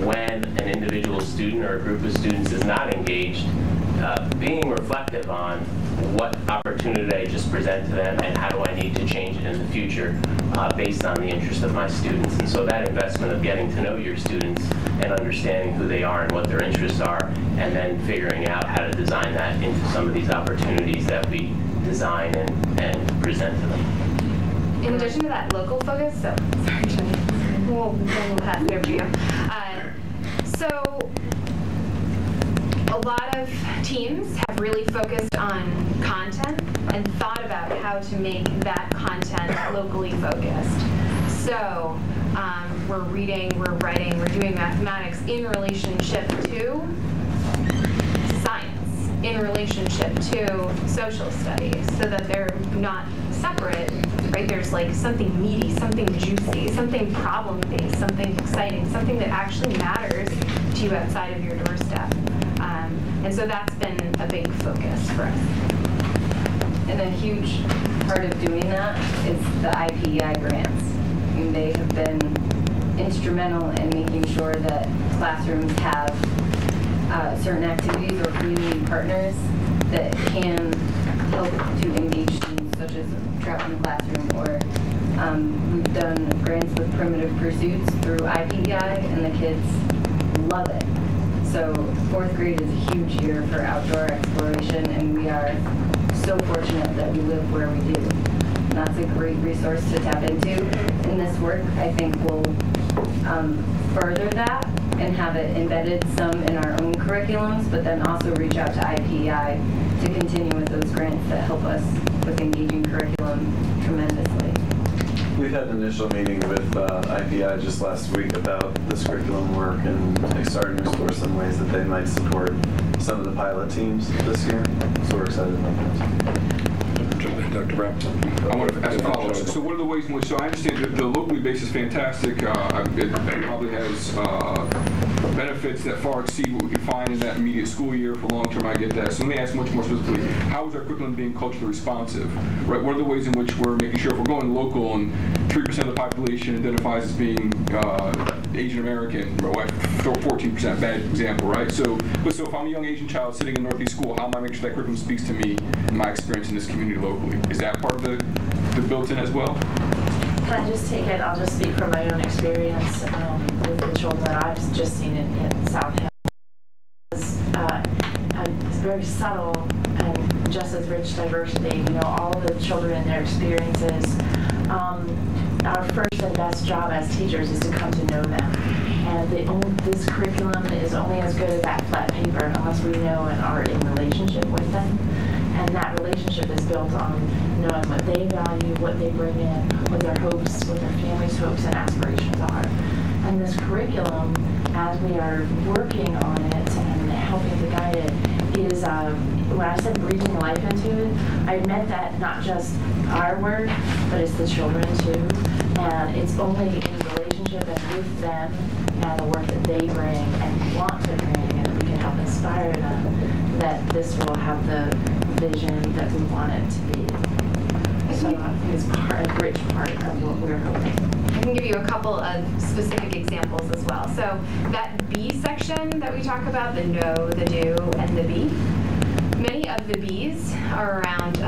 when an individual student or a group of students is not engaged, being reflective on what opportunity I just present to them and how do I need to change it in the future based on the interest of my students. And so that investment of getting to know your students and understanding who they are and what their interests are, and then figuring out how to design that into some of these opportunities that we design and present to them. In addition to that local focus, so sorry, Jenny, we'll pass it over to you. So a lot of teams have really focused on content and thought about how to make that content locally focused. So we're reading, we're writing, we're doing mathematics in relationship to science, in relationship to social studies, so that they're not separate, right? There's like something meaty, something juicy, something problem-based, something exciting, something that actually matters to you outside of your doorstep. And so that's been a big focus for us. And a huge part of doing that is the IPEI grants. I mean, they have been instrumental in making sure that classrooms have certain activities or community partners that can help to engage students, such as Trout in the Classroom, or we've done grants with Primitive Pursuits through IPEI, and the kids love it. So 4th grade is a huge year for outdoor exploration, and we are so fortunate that we live where we do. And that's a great resource to tap into. And this work, I think, will further that and have it embedded some in our own curriculums, but then also reach out to IPEI to continue with those grants that help us with engaging curriculum tremendously. We've had an initial meeting with IPEI just last week about this curriculum work and starting to explore some ways that they might support some of the pilot teams this year. So we're excited about that. Dr. Brown. I want to ask a follow-up. So what are the ways in which, so I understand that the locally based is fantastic. It probably has benefits that far exceed what we can find in that immediate school year for long-term. I get that. So let me ask much more specifically, how is our curriculum being culturally responsive? Right? What are the ways in which we're making sure if we're going local and 3% of the population identifies as being Asian American, or 14%, bad example, right? So if I'm a young Asian child sitting in Northeast school, how am I making sure that curriculum speaks to me and my experience in this community locally? Is that part of the built-in as well? Can I just take it? I'll just speak from my own experience with the children. I've just seen it in South Hill. It's very subtle and just as rich diversity. You know, all of the children and their experiences. Our first and best job as teachers is to come to know them. And this curriculum is only as good as that flat paper unless we know and are in relationship with them. And that relationship is built on knowing what they value, what they bring in, what their hopes, what their family's hopes and aspirations are. And this curriculum, as we are working on it and helping to guide it, is, when I said breathing life into it, I meant that not just our work, but it's the children too. And it's only in relationship and with them and the work that they bring and want to bring, and we can help inspire them, that this will have the vision that we want it to be. So I think it's a rich part of what we're hoping. I can give you a couple of specific examples as well. So that B section that we talk about, the know, the do, and the be, many of the B's are around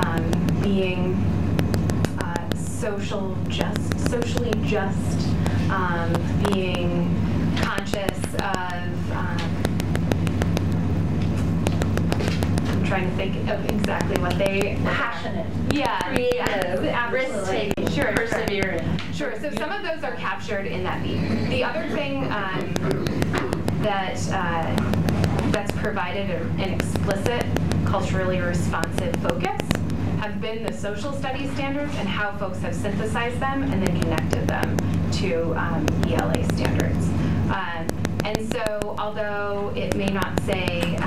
being socially just, being conscious of, I'm trying to think of exactly what they... Passionate. Yeah. Creative. Risk-taking. Sure. Persevering. Sure. So some of those are captured in that B. The other thing that's provided an explicit, culturally responsive focus have been the social studies standards and how folks have synthesized them and then connected them to ELA standards. And so, although it may not say,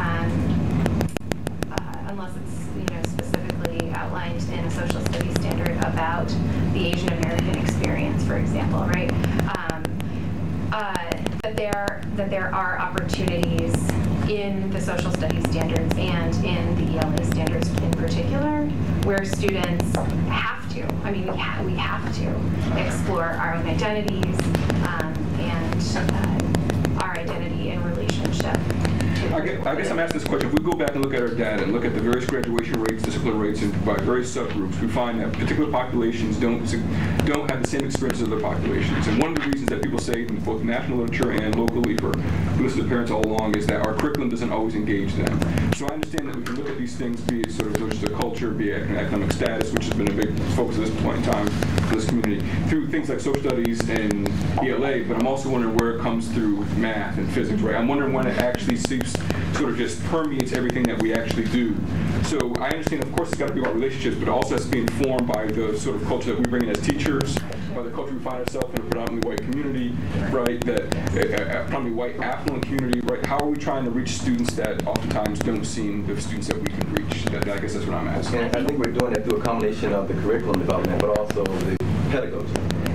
unless it's specifically outlined in a social studies standard about the Asian American experience, for example, right? That there are opportunities in the social studies standards and in the ELA standards in particular, where students have to, we have to explore our own identities and our identity in relationship. I guess I'm asking this question. If we go back and look at our data and look at the various graduation rates, discipline rates, and by various subgroups, we find that particular populations don't have the same experiences as other populations. And one of the reasons that people say, in both national literature and locally for listening to parents all along, is that our curriculum doesn't always engage them. So I understand that we can look at these things, be it sort of just a culture, be it economic status, which has been a big focus at this point in time for this community through things like social studies and ELA, but I'm also wondering where it comes through math and physics, right? I'm wondering when it actually seeps, sort of just permeates everything that we actually do. So I understand, of course, it's got to be about relationships, but it also has to be informed by the sort of culture that we bring in as teachers, by the culture we find ourselves in a predominantly white community, right? That predominantly white affluent community, right? How are we trying to reach students that oftentimes don't seem the students that we can reach? I guess that's what I'm asking. And I think we're doing that through a combination of the curriculum development, but also the pedagogy.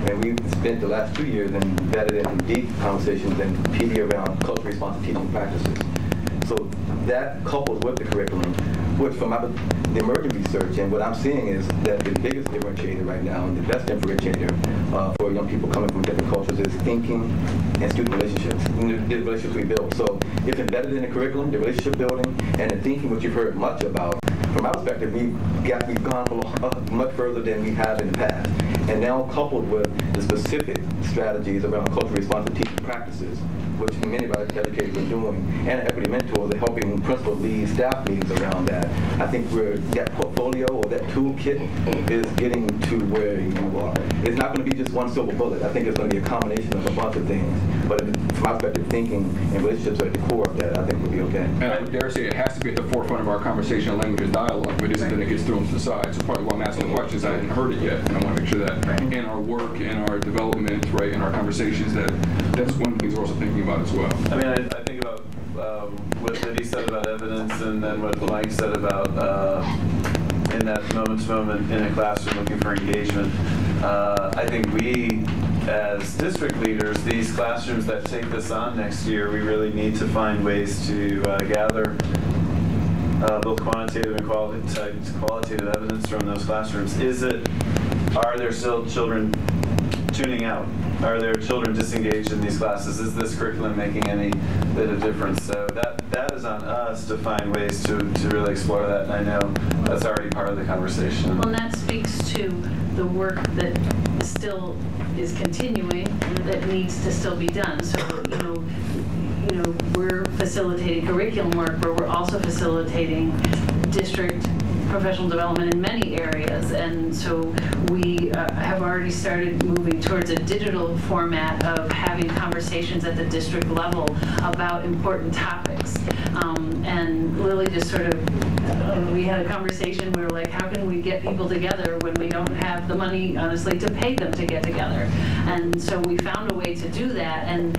And we've spent the last 2 years embedded in deep conversations and PD around culturally responsive teaching practices. So that coupled with the curriculum, which from the emerging research, and what I'm seeing is that the biggest differentiator right now, and the best differentiator for young people coming from different cultures is thinking and student relationships, the relationships we build. So it's embedded in the curriculum, the relationship building, and the thinking, which you've heard much about. From my perspective, we've gone much further than we have in the past. And now coupled with the specific strategies around culturally responsive teaching practices, which many of our educators are doing, and equity mentors are helping principal leads, staff leads around that. I think that portfolio or that toolkit is getting to where you are. It's not going to be just one silver bullet. I think it's going to be a combination of a bunch of things. But from my perspective, thinking and relationships are at the core of that. I think we'll be okay. And I would dare say it has to be at the forefront of our conversation and language and dialogue, but it isn't then it gets thrown to the side. So partly why I'm asking the questions, I hadn't heard it yet, and I want to make sure that in our work, in our development, right, in our conversations, that's one of the things we're also thinking about as well. I mean, I think about what Liddy said about evidence, and then what Mike said about in that moment-to-moment in a classroom looking for engagement. I think we, as district leaders, these classrooms that take this on next year, we really need to find ways to gather both quantitative and qualitative evidence from those classrooms. Are there still children tuning out? Are there children disengaged in these classes? Is this curriculum making any bit of difference? So that is on us to find ways to really explore that, and I know that's already part of the conversation. Well, and that speaks to the work that still is continuing, that needs to still be done. So, you know, we're facilitating curriculum work, but we're also facilitating district professional development in many areas, and so we have already started moving towards a digital format of having conversations at the district level about important topics. And Lily just sort of, we had a conversation, we were like, how can we get people together when we don't have the money, honestly, to pay them to get together? And so we found a way to do that, and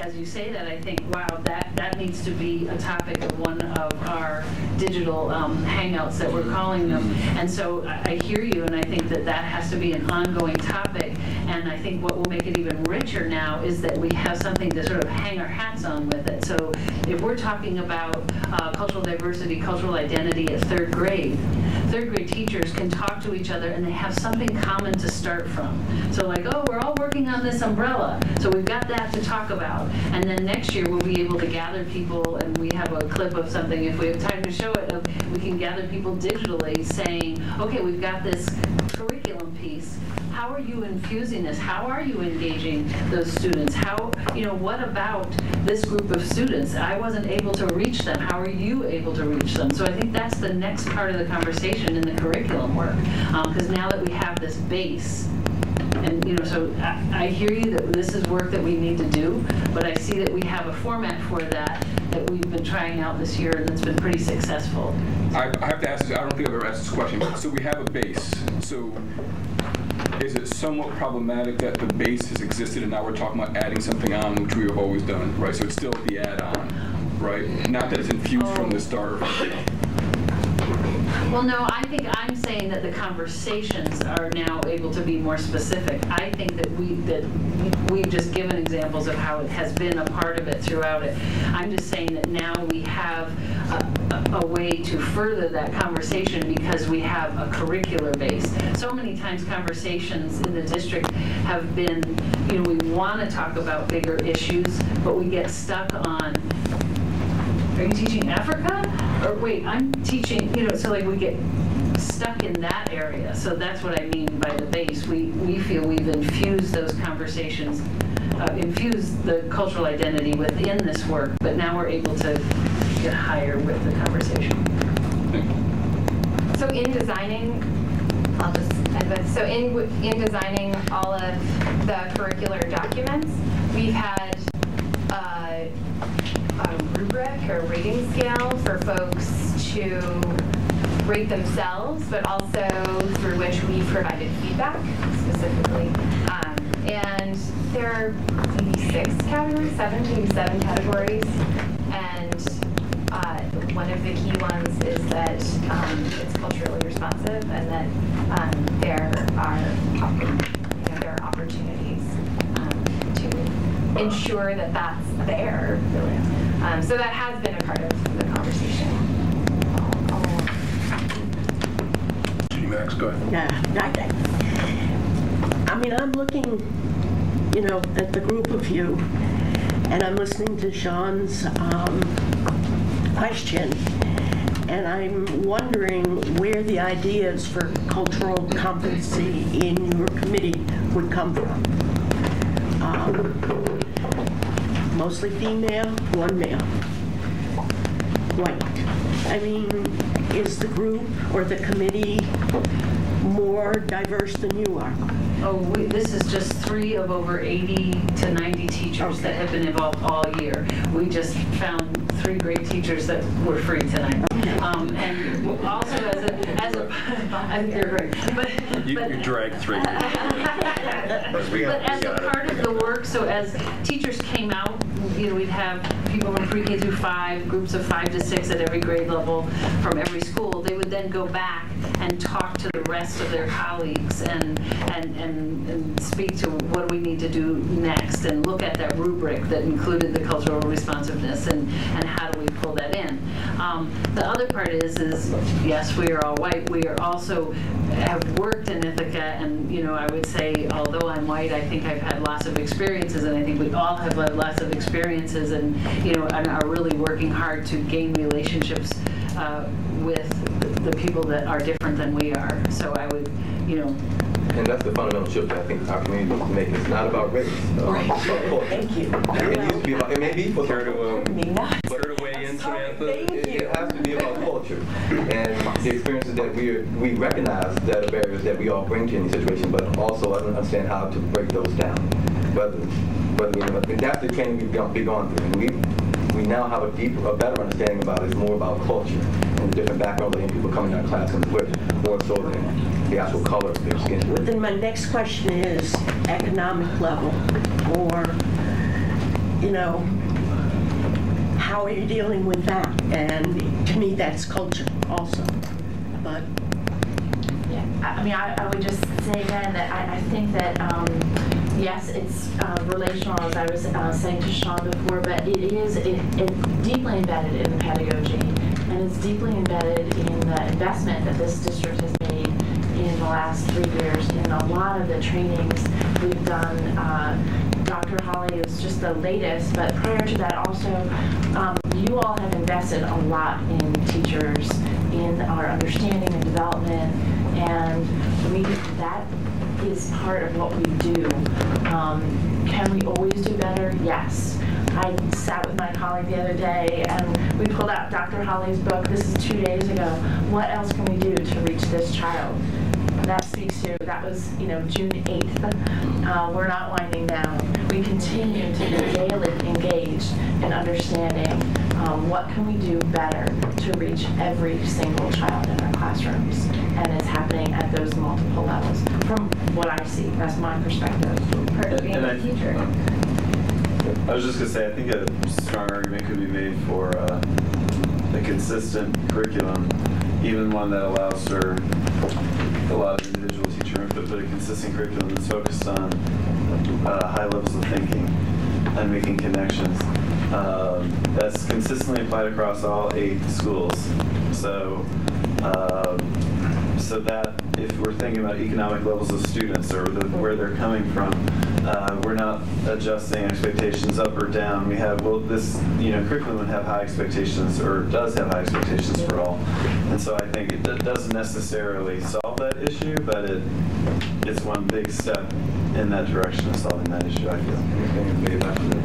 as you say that, I think, wow, that needs to be a topic of one of our digital hangouts that we're calling them. And so I hear you, and I think that has to be an ongoing topic. And I think what will make it even richer now is that we have something to sort of hang our hats on with it. So if we're talking about cultural diversity, cultural identity at third grade teachers can talk to each other and they have something common to start from. So like, oh, we're all working on this umbrella, so we've got that to talk about. And then next year we'll be able to gather people, and we have a clip of something, if we have time to show it, we can gather people digitally saying, okay, we've got this curriculum piece. How are you infusing this? How are you engaging those students? What about this group of students? I wasn't able to reach them. How are you able to reach them? So I think that's the next part of the conversation in the curriculum work. Because now that we have this base, and so I hear you that this is work that we need to do, but I see that we have a format for that we've been trying out this year, and that's been pretty successful. I have to ask this, I don't think I've ever asked this question. So we have a base. So is it somewhat problematic that the base has existed and now we're talking about adding something on, which we have always done, right? So it's still the add-on, right? Not that it's infused from the start. Well, no, I think I'm saying that the conversations are now able to be more specific. I think that we've just given examples of how it has been a part of it throughout it. I'm just saying that now we have a way to further that conversation because we have a curricular base. So many times conversations in the district have been, we want to talk about bigger issues, but we get stuck on, are you teaching Africa? Or wait, I'm teaching, so like we get stuck in that area. So that's what I mean by the base. We feel we've infused those conversations, infused the cultural identity within this work, but now we're able to get higher with the conversation. So in designing I'll just advance. So in designing all of the curricular documents, we've had a rubric or rating scale for folks to rate themselves, but also through which we provided feedback specifically. And there are maybe 6 categories, 7 categories. And one of the key ones is that it's culturally responsive, and that there are opportunities to ensure that that's there. So that has been a part of the conversation. Max, go ahead. I mean, I'm looking, at the group of you, and I'm listening to Sean's question, and I'm wondering where the ideas for cultural competency in your committee would come from. Mostly female, 1 male. White. I mean, is the group or the committee more diverse than you are? Oh, this is just 3 of over 80 to 90 teachers that have been involved all year. We just found 3 great teachers that were free tonight. And also as a I think they're great. But you dragged 3. But as a part of the work, so as teachers came out, we'd have people from pre-K through 5, groups of 5 to 6 at every grade level from every school. They would then go back and talk to the rest of their colleagues and speak to what do we need to do next, and look at that rubric that included the cultural responsiveness and how do we pull that in. The other part is yes, we are all white. We are also have worked in Ithaca, and I would say, although I'm white, I think I've had lots of experiences, and I think we all have had lots of experiences, and and are really working hard to gain relationships with the people that are different than we are. So I would, And that's the fundamental shift that I think our community needs to make. It's not about race. Right. It's about culture. Thank you. It needs to be about, it may be for Care to weigh in, Samantha? It has to be about culture and the experiences that we recognize that are barriers that we all bring to any situation, but also understand how to break those down. Whether that's the training we've gone through, and we now have a better understanding about it. It's more about culture and the different backgrounds of people coming to our classrooms with, more so than the actual color of their skin. Well, then my next question is economic level, or how are you dealing with that? And to me, that's culture also. But yeah, I mean, I would just say again that I think that yes, it's relational, as I was saying to Sean before, but it's deeply embedded in the pedagogy, and it's deeply embedded in the investment that this district has made in the last 3 years in a lot of the trainings we've done. Dr. Holly is just the latest, but prior to that also, you all have invested a lot in teachers, in our understanding and development, and for me, that is part of what we do. Can we always do better? Yes. I sat with my colleague the other day and we pulled out Dr. Holly's book. This is 2 days ago. What else can we do to reach this child? That speaks to, that was, June 8th. We're not winding down. We continue to be daily engaged in understanding what can we do better to reach every single child in our classrooms. And it's happening at those multiple levels. From what I see, that's my perspective. Part of being a teacher. I was just going to say, I think a strong argument could be made for a consistent curriculum, even one that allows for a lot of individual teacher input, but a consistent curriculum that's focused on high levels of thinking and making connections. That's consistently applied across all 8 schools. So that if we're thinking about economic levels of students or where they're coming from, we're not adjusting expectations up or down. We have, this curriculum would have high expectations, or does have high expectations for all. And so I think it doesn't necessarily solve that issue, but it's one big step in that direction of solving that issue, I feel. Maybe I should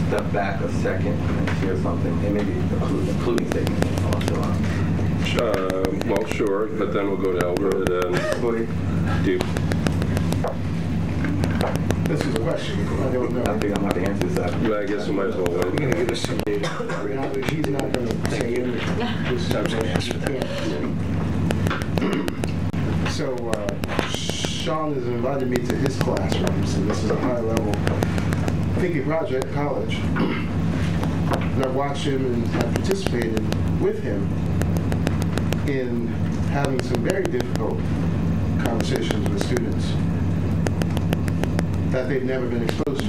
step back a second and share something, and maybe including statements also. Well, sure, but then we'll go to Elbert and Duke. This is a question. I don't know. I think I'm going to answer this. Well, I guess we might as well wait. You're going to give us some data. He's not going to say anything. I was going to answer that. So Sean has invited me to his classrooms, and this is a high-level thinking project at college. And I've watched him and I've participated with him in having some very difficult conversations with students that they've never been exposed to.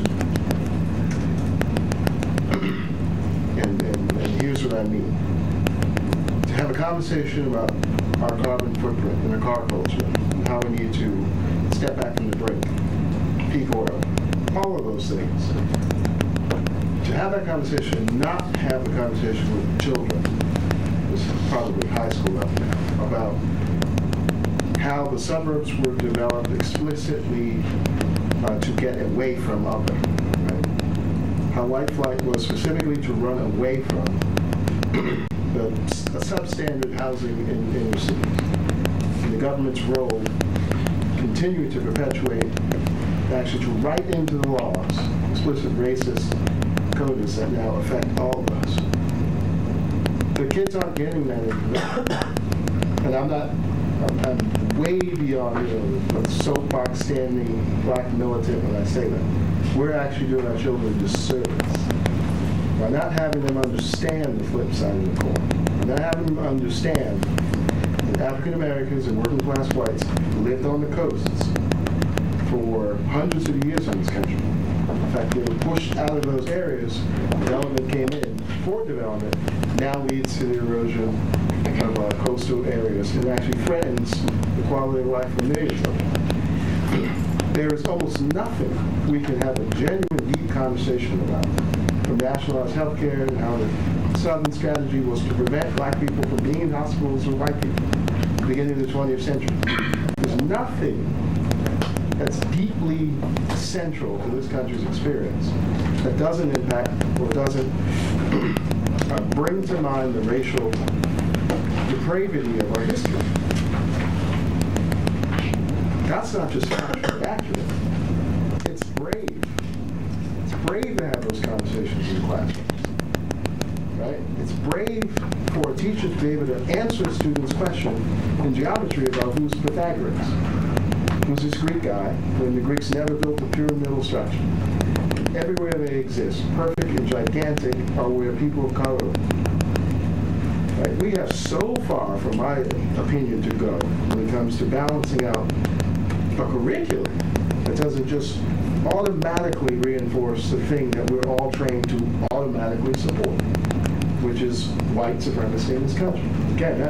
And here's what I mean. To have a conversation about our carbon footprint in our car culture, and how we need to step back from the brink, peak oil, all of those things. To have that conversation and not have a conversation with children, this is probably high school level now, about how the suburbs were developed explicitly to get away from urban, right? How white flight was specifically to run away from the substandard housing in inner cities. And the government's role continuing to perpetuate, actually to write into the laws, explicit racist codes that now affect all of us. The kids aren't getting that information. And I'm way beyond, the soapbox standing black militant when I say that. We're actually doing our children a disservice by not having them understand the flip side of the coin. By not having them understand that African Americans and working class whites lived on the coasts for hundreds of years in this country. In fact, they were pushed out of those areas. Development came in. For development now leads to the erosion of coastal areas and actually threatens the quality of life for millions of them. There is almost nothing we can have a genuine, deep conversation about, from nationalized health care and how the Southern strategy was to prevent black people from being in hospitals with white people at the beginning of the 20th century. There's nothing that's deeply central to this country's experience that doesn't impact or doesn't bring to mind the racial depravity of our history. That's not just factually accurate. It's brave. It's brave to have those conversations in classrooms. Right? It's brave for a teacher to be able to answer a student's question in geometry about who's Pythagoras. Who's this Greek guy when the Greeks never built a pyramidal structure? Everywhere they exist, perfect and gigantic, are where people of color live. Right? We have so far, from my opinion, to go when it comes to balancing out a curriculum that doesn't just automatically reinforce the thing that we're all trained to automatically support, which is white supremacy in this country. Again,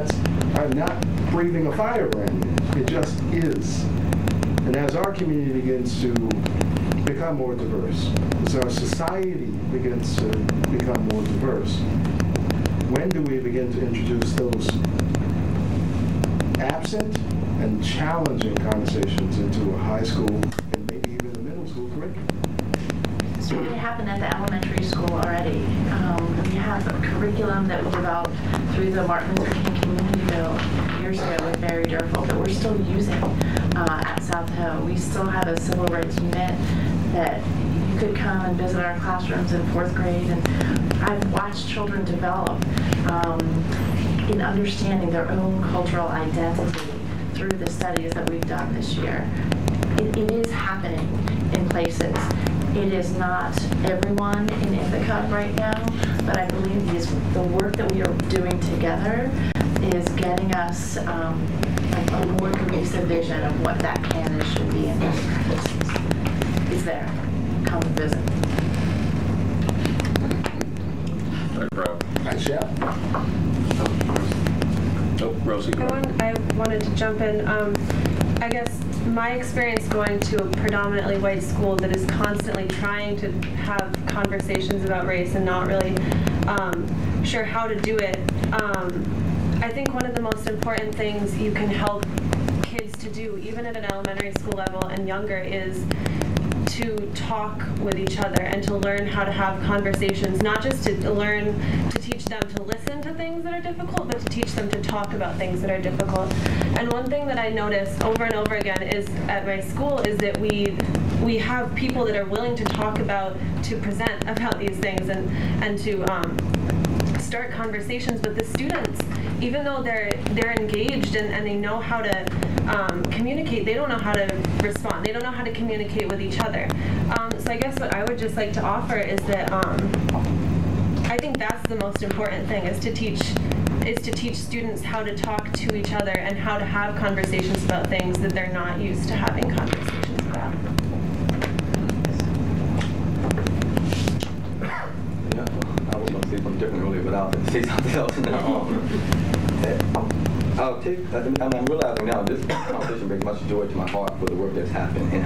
I'm not breathing a fire brand new. It just is. And as our community begins to become more diverse, as our society begins to become more diverse, when do we begin to introduce those absent and challenging conversations into a high school and maybe even a middle school curriculum? So it happened at the elementary school already. We have a curriculum that we developed through the Martin Luther King Community Bill years ago with Barry Durfel that we're still using at South Hill. We still have a civil rights unit that you could come and visit our classrooms in 4th grade, and I've watched children develop in understanding their own cultural identity through the studies that we've done this year. It is happening in places. It is not everyone in Ithaca right now, but I believe the work that we are doing together is getting us a more cohesive vision of what that can and should be in best practices. It's there. Come and visit. Rosie. I wanted to jump in. I guess my experience going to a predominantly white school that is constantly trying to have conversations about race and not really sure how to do it. I think one of the most important things you can help kids to do, even at an elementary school level and younger, is to talk with each other and to learn how to have conversations, not just to learn to teach them to listen to things that are difficult, but to teach them to talk about things that are difficult. And one thing that I notice over and over again is at my school is that we have people that are willing to talk about, to present about these things and to start conversations with the students. Even though they're engaged and they know how to communicate, they don't know how to respond. They don't know how to communicate with each other. So I guess what I would just like to offer is that I think that's the most important thing, is to teach students how to talk to each other and how to have conversations about things that they're not used to having conversations about. Yeah, I was going to say something different earlier, but I'll say something else now. I'm realizing now this conversation brings much joy to my heart for the work that's happening in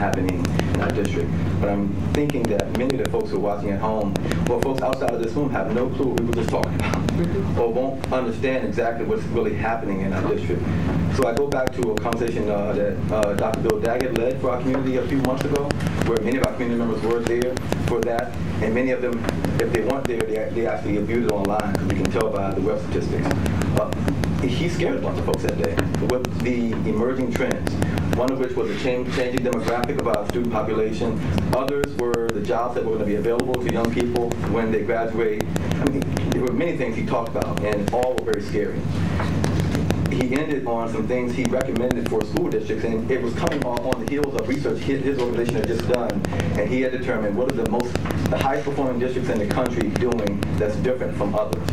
our district. But I'm thinking that many of the folks who are watching at home, or folks outside of this room, have no clue what we were just talking about, or won't understand exactly what's really happening in our district. So I go back to a conversation that Dr. Bill Daggett led for our community a few months ago, where many of our community members were there for that, and many of them, if they weren't there, they actually viewed it online, because we can tell by the web statistics. He scared a bunch of folks that day with the emerging trends, one of which was the changing demographic of our student population. Others were the jobs that were going to be available to young people when they graduate. I mean, there were many things he talked about, and all were very scary. He ended on some things he recommended for school districts, and it was coming on the heels of research his organization had just done, and he had determined what are the highest performing districts in the country doing that's different from others.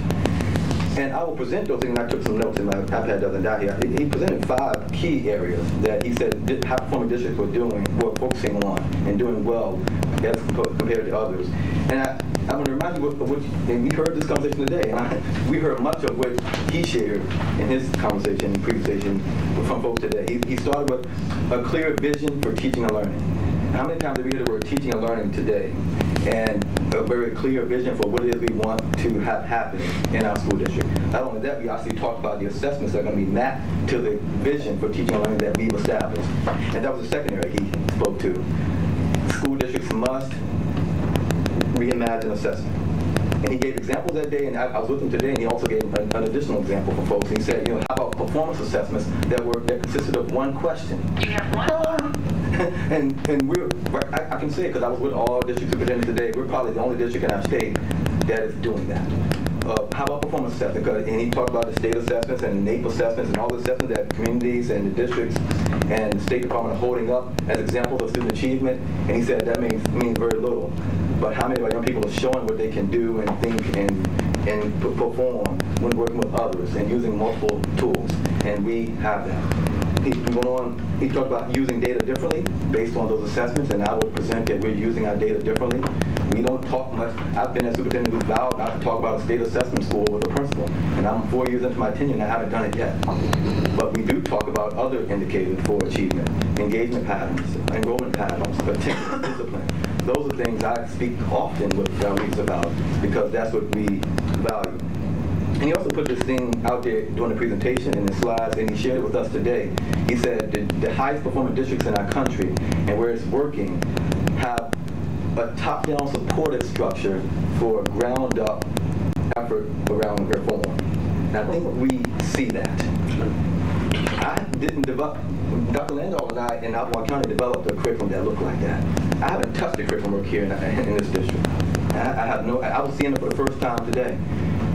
And I will present those things, and I took some notes, and my iPad doesn't die here. He presented 5 key areas that he said high-performing districts were focusing on and doing well as compared to others. And I want to remind you of what, and we heard this conversation today, and we heard much of what he shared in his conversation and presentation from folks today. He started with a clear vision for teaching and learning. How many times have we heard the word teaching and learning today? And a very clear vision for what it is we want to have happen in our school district. Not only that, we actually talked about the assessments that are going to be mapped to the vision for teaching and learning that we've established. And that was the second area he spoke to. School districts must reimagine assessment. And he gave examples that day, and I was with him today, and he also gave an additional example for folks. He said, how about performance assessments that consisted of one question? You have one. and I can say it because I was with all district superintendents today. We're probably the only district in our state that is doing that. How about performance assessment? And he talked about the state assessments and NAEP assessments and all the assessments that communities and the districts and the State Department are holding up as examples of student achievement. And he said that means very little. But how many of our young people are showing what they can do and think and perform when working with others and using multiple tools? And we have that. He went on, he talked about using data differently based on those assessments, and I would present that we're using our data differently. We don't talk much. I've been a superintendent who's vowed not to talk about a state assessment score with a principal, and I'm 4 years into my tenure and I haven't done it yet. But we do talk about other indicators for achievement, engagement patterns, enrollment patterns, attention, discipline. Those are things I speak often with colleagues about because that's what we value. And he also put this thing out there during the presentation in the slides, and he shared it with us today. He said the highest performing districts in our country, and where it's working, have a top-down supportive structure for a ground-up effort around reform. And I think we see that. I didn't develop, Dr. Landau and I in Albemarle County developed a curriculum that looked like that. I haven't touched the curriculum work here in this district. I was seeing it for the first time today.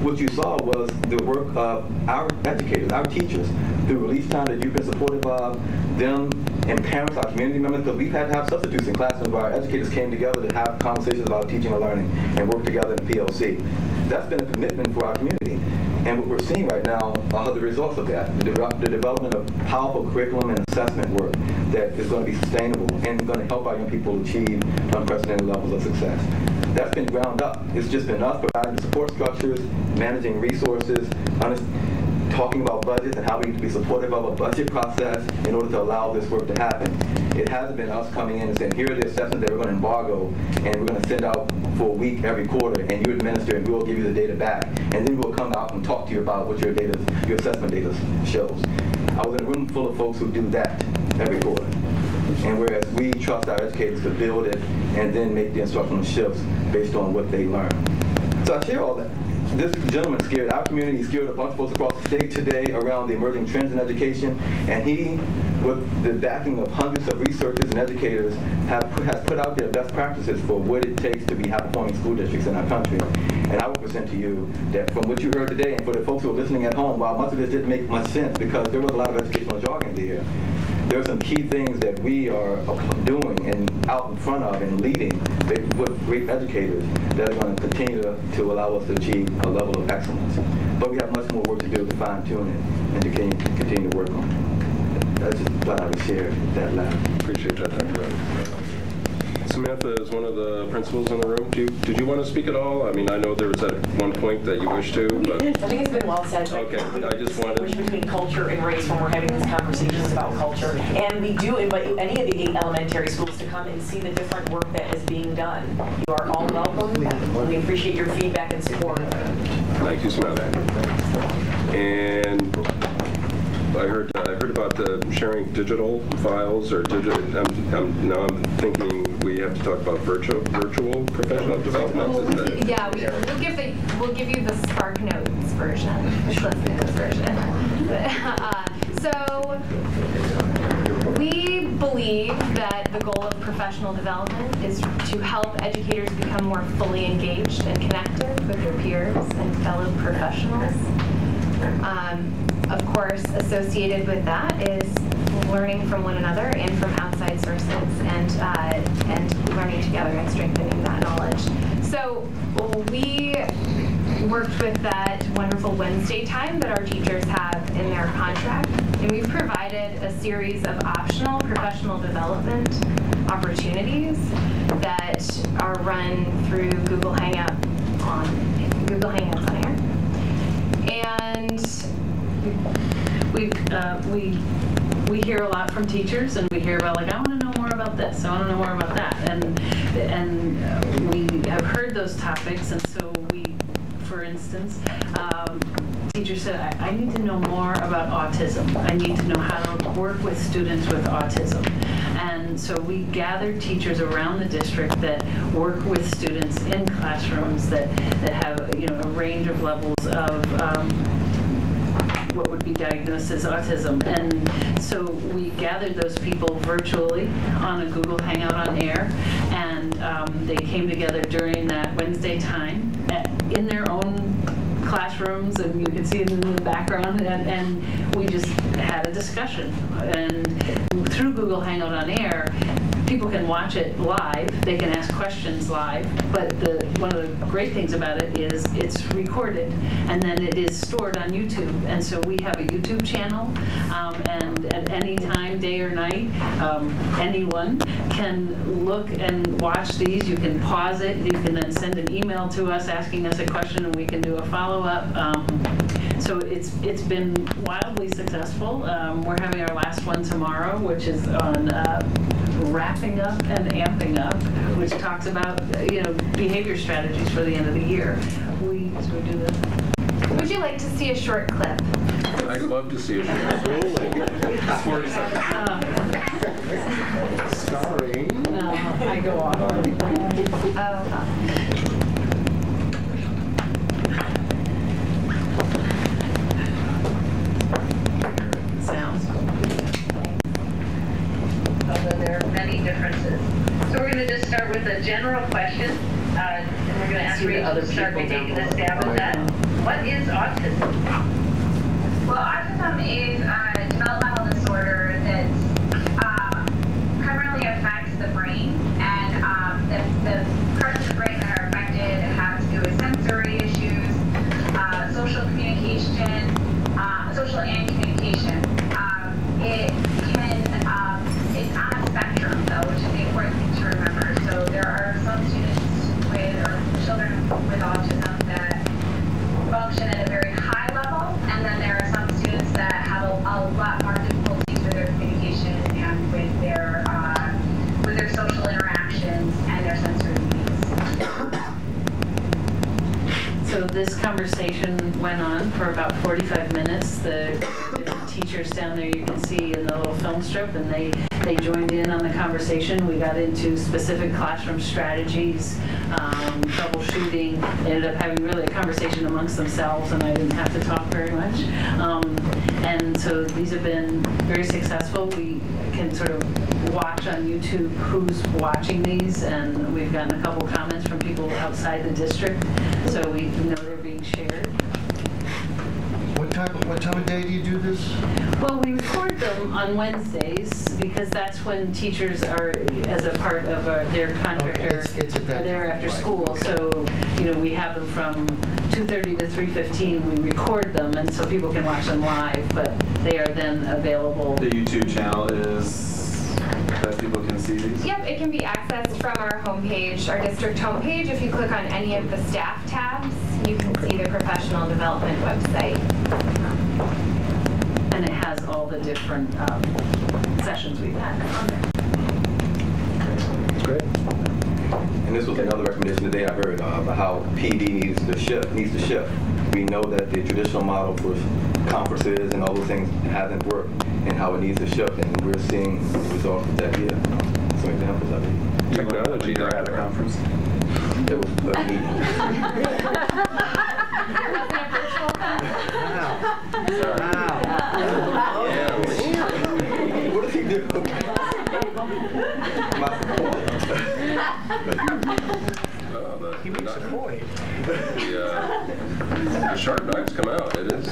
What you saw was the work of our educators, our teachers, through release time that you've been supportive of, them and parents, our community members, because we've had to have substitutes in classrooms where our educators came together to have conversations about teaching and learning and work together in PLC. That's been a commitment for our community. And what we're seeing right now are the results of that, the development of powerful curriculum and assessment work that is going to be sustainable and going to help our young people achieve unprecedented levels of success. That's been ground up. It's just been us providing the support structures, managing resources, talking about budgets and how we need to be supportive of a budget process in order to allow this work to happen. It hasn't been us coming in and saying, here are the assessments that we're going to embargo, and we're going to send out for a week every quarter, and you administer, and we'll give you the data back. And then we'll come out and talk to you about what your assessment data shows. I was in a room full of folks who do that every quarter. And whereas we trust our educators to build it and then make the instructional shifts based on what they learn. So I share all that. This gentleman scared our community, scared a bunch of folks across the state today around the emerging trends in education, and he, with the backing of hundreds of researchers and educators, has put out their best practices for what it takes to be high-performing school districts in our country. And I will present to you that from what you heard today, and for the folks who are listening at home, while much of this didn't make much sense because there was a lot of educational jargon there, there are some key things that we are doing and out in front of and leading with great educators that are going to continue to allow us to achieve a level of excellence. But we have much more work to do to fine-tune it and to continue to work on it. That's just what I would share that last. Appreciate that, Dr. Ryan. Samantha is one of the principals in the room. Did you want to speak at all? I mean, I know there was at one point that you wished to, but... I think it's been well said. Okay, I just wanted... between culture and race when we're having these conversations about culture. And we do invite any of the 8 elementary schools to come and see the different work that is being done. You are all welcome. We appreciate your feedback and support. Thank you, Samantha. And I heard about the sharing digital files or digital. Now I'm thinking we have to talk about virtual professional development. Yeah, we'll give you the Spark Notes version, the Cliff Notes version. So we believe that the goal of professional development is to help educators become more fully engaged and connected with their peers and fellow professionals. Of course, associated with that is learning from one another and from outside sources, and learning together and strengthening that knowledge. So we worked with that wonderful Wednesday time that our teachers have in their contract, and we've provided a series of optional professional development opportunities that are run through Google Hangouts on Air. And we hear a lot from teachers, and we hear about, like, I want to know more about this, I want to know more about that, and we have heard those topics, and so we, for instance, teachers said, I need to know more about autism. I need to know how to work with students with autism. And so we gathered teachers around the district that work with students in classrooms that have, a range of levels of what would be diagnosed as autism. And so we gathered those people virtually on a Google Hangout on Air, and they came together during that Wednesday time in their own classrooms, and you can see them in the background, and we just had a discussion. And through Google Hangout on Air, people can watch it live, they can ask questions live, but one of the great things about it is it's recorded, and then it is stored on YouTube. And so we have a YouTube channel, and at any time, day or night, anyone can look and watch these. You can pause it, you can then send an email to us asking us a question, and we can do a follow-up. So it's been wildly successful. We're having our last one tomorrow, which is on wrapping up and amping up, which talks about behavior strategies for the end of the year. So we do this. Would you like to see a short clip? I'd love to see a short clip. 40 seconds. Starring. I go off. Although there are many differences. So we're going to just start with a general question, and we're going to ask Rachel to start by taking a stab at that. What is autism? Well, autism is a developmental disorder that primarily affects the brain, and the parts of the brain that are affected have to do with sensory issues, social communication, social and communication. It's on a spectrum, though, which is the important thing to remember. So there are some students or children with autism that function at a very high level, and then there are some students that have a lot more difficulties with their communication and with their social interactions and their sensory needs. So this conversation went on for about 45 minutes. The different teachers down there you can see in the little film strip, and they joined in on the conversation. We got into specific classroom strategies, troubleshooting. They ended up having really a conversation amongst themselves, and I didn't have to talk very much. And so these have been very successful. We can sort of watch on YouTube who's watching these, and we've gotten a couple comments from people outside the district, so we know they're being shared. What time of day do you do this? Well, we record them on Wednesdays because that's when teachers are, as a part of their contract, are there after school. So, we have them from 2:30 to 3:15. We record them, and so people can watch them live, but they are then available. The YouTube channel is that people can see these? Yep, it can be accessed from our homepage, our district homepage. If you click on any of the staff tabs, you can see the professional development website. And it has all the different sessions we've had on there. That's great. And this was another recommendation today I heard about how PD needs to shift. We know that the traditional model for conferences and all those things hasn't worked, and how it needs to shift, and we're seeing the results of that here. Some examples of it. Technology there at a conference. It was a meeting. What does he do? He makes a point. The sharp knives come out. It is.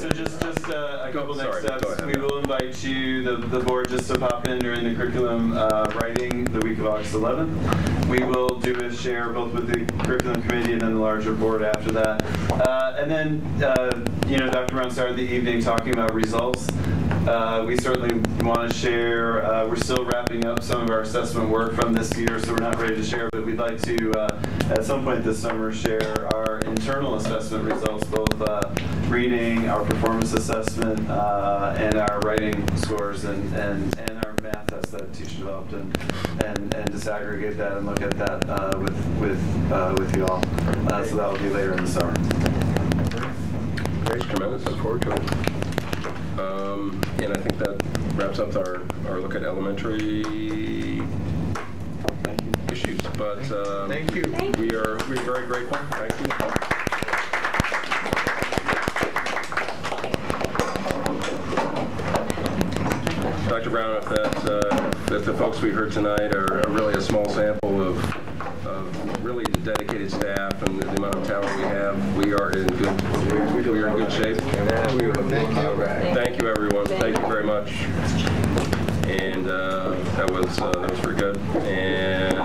So just a couple next steps. We will invite you, the board, just to pop in during the curriculum writing the week of August 11th. We will do a share both with the curriculum committee and then the larger board after that. And then, Dr. Brown started the evening talking about results. We certainly want to share, we're still wrapping up some of our assessment work from this year, so we're not ready to share, but we'd like to, at some point this summer, share our internal assessment results, both reading, our performance assessment, and our writing scores, and our math test that teacher developed, and disaggregate that and look at that with you all. So that will be later in the summer. Great, tremendous. Look forward to it. And I think that wraps up our look at elementary issues. But thank you. We're very grateful. Thank you. Dr. Brown, if the folks we heard tonight are really a small sample of really dedicated staff and the amount of talent we have, we are in good shape. Thank you, everyone. Thank you very much. And that was very good. And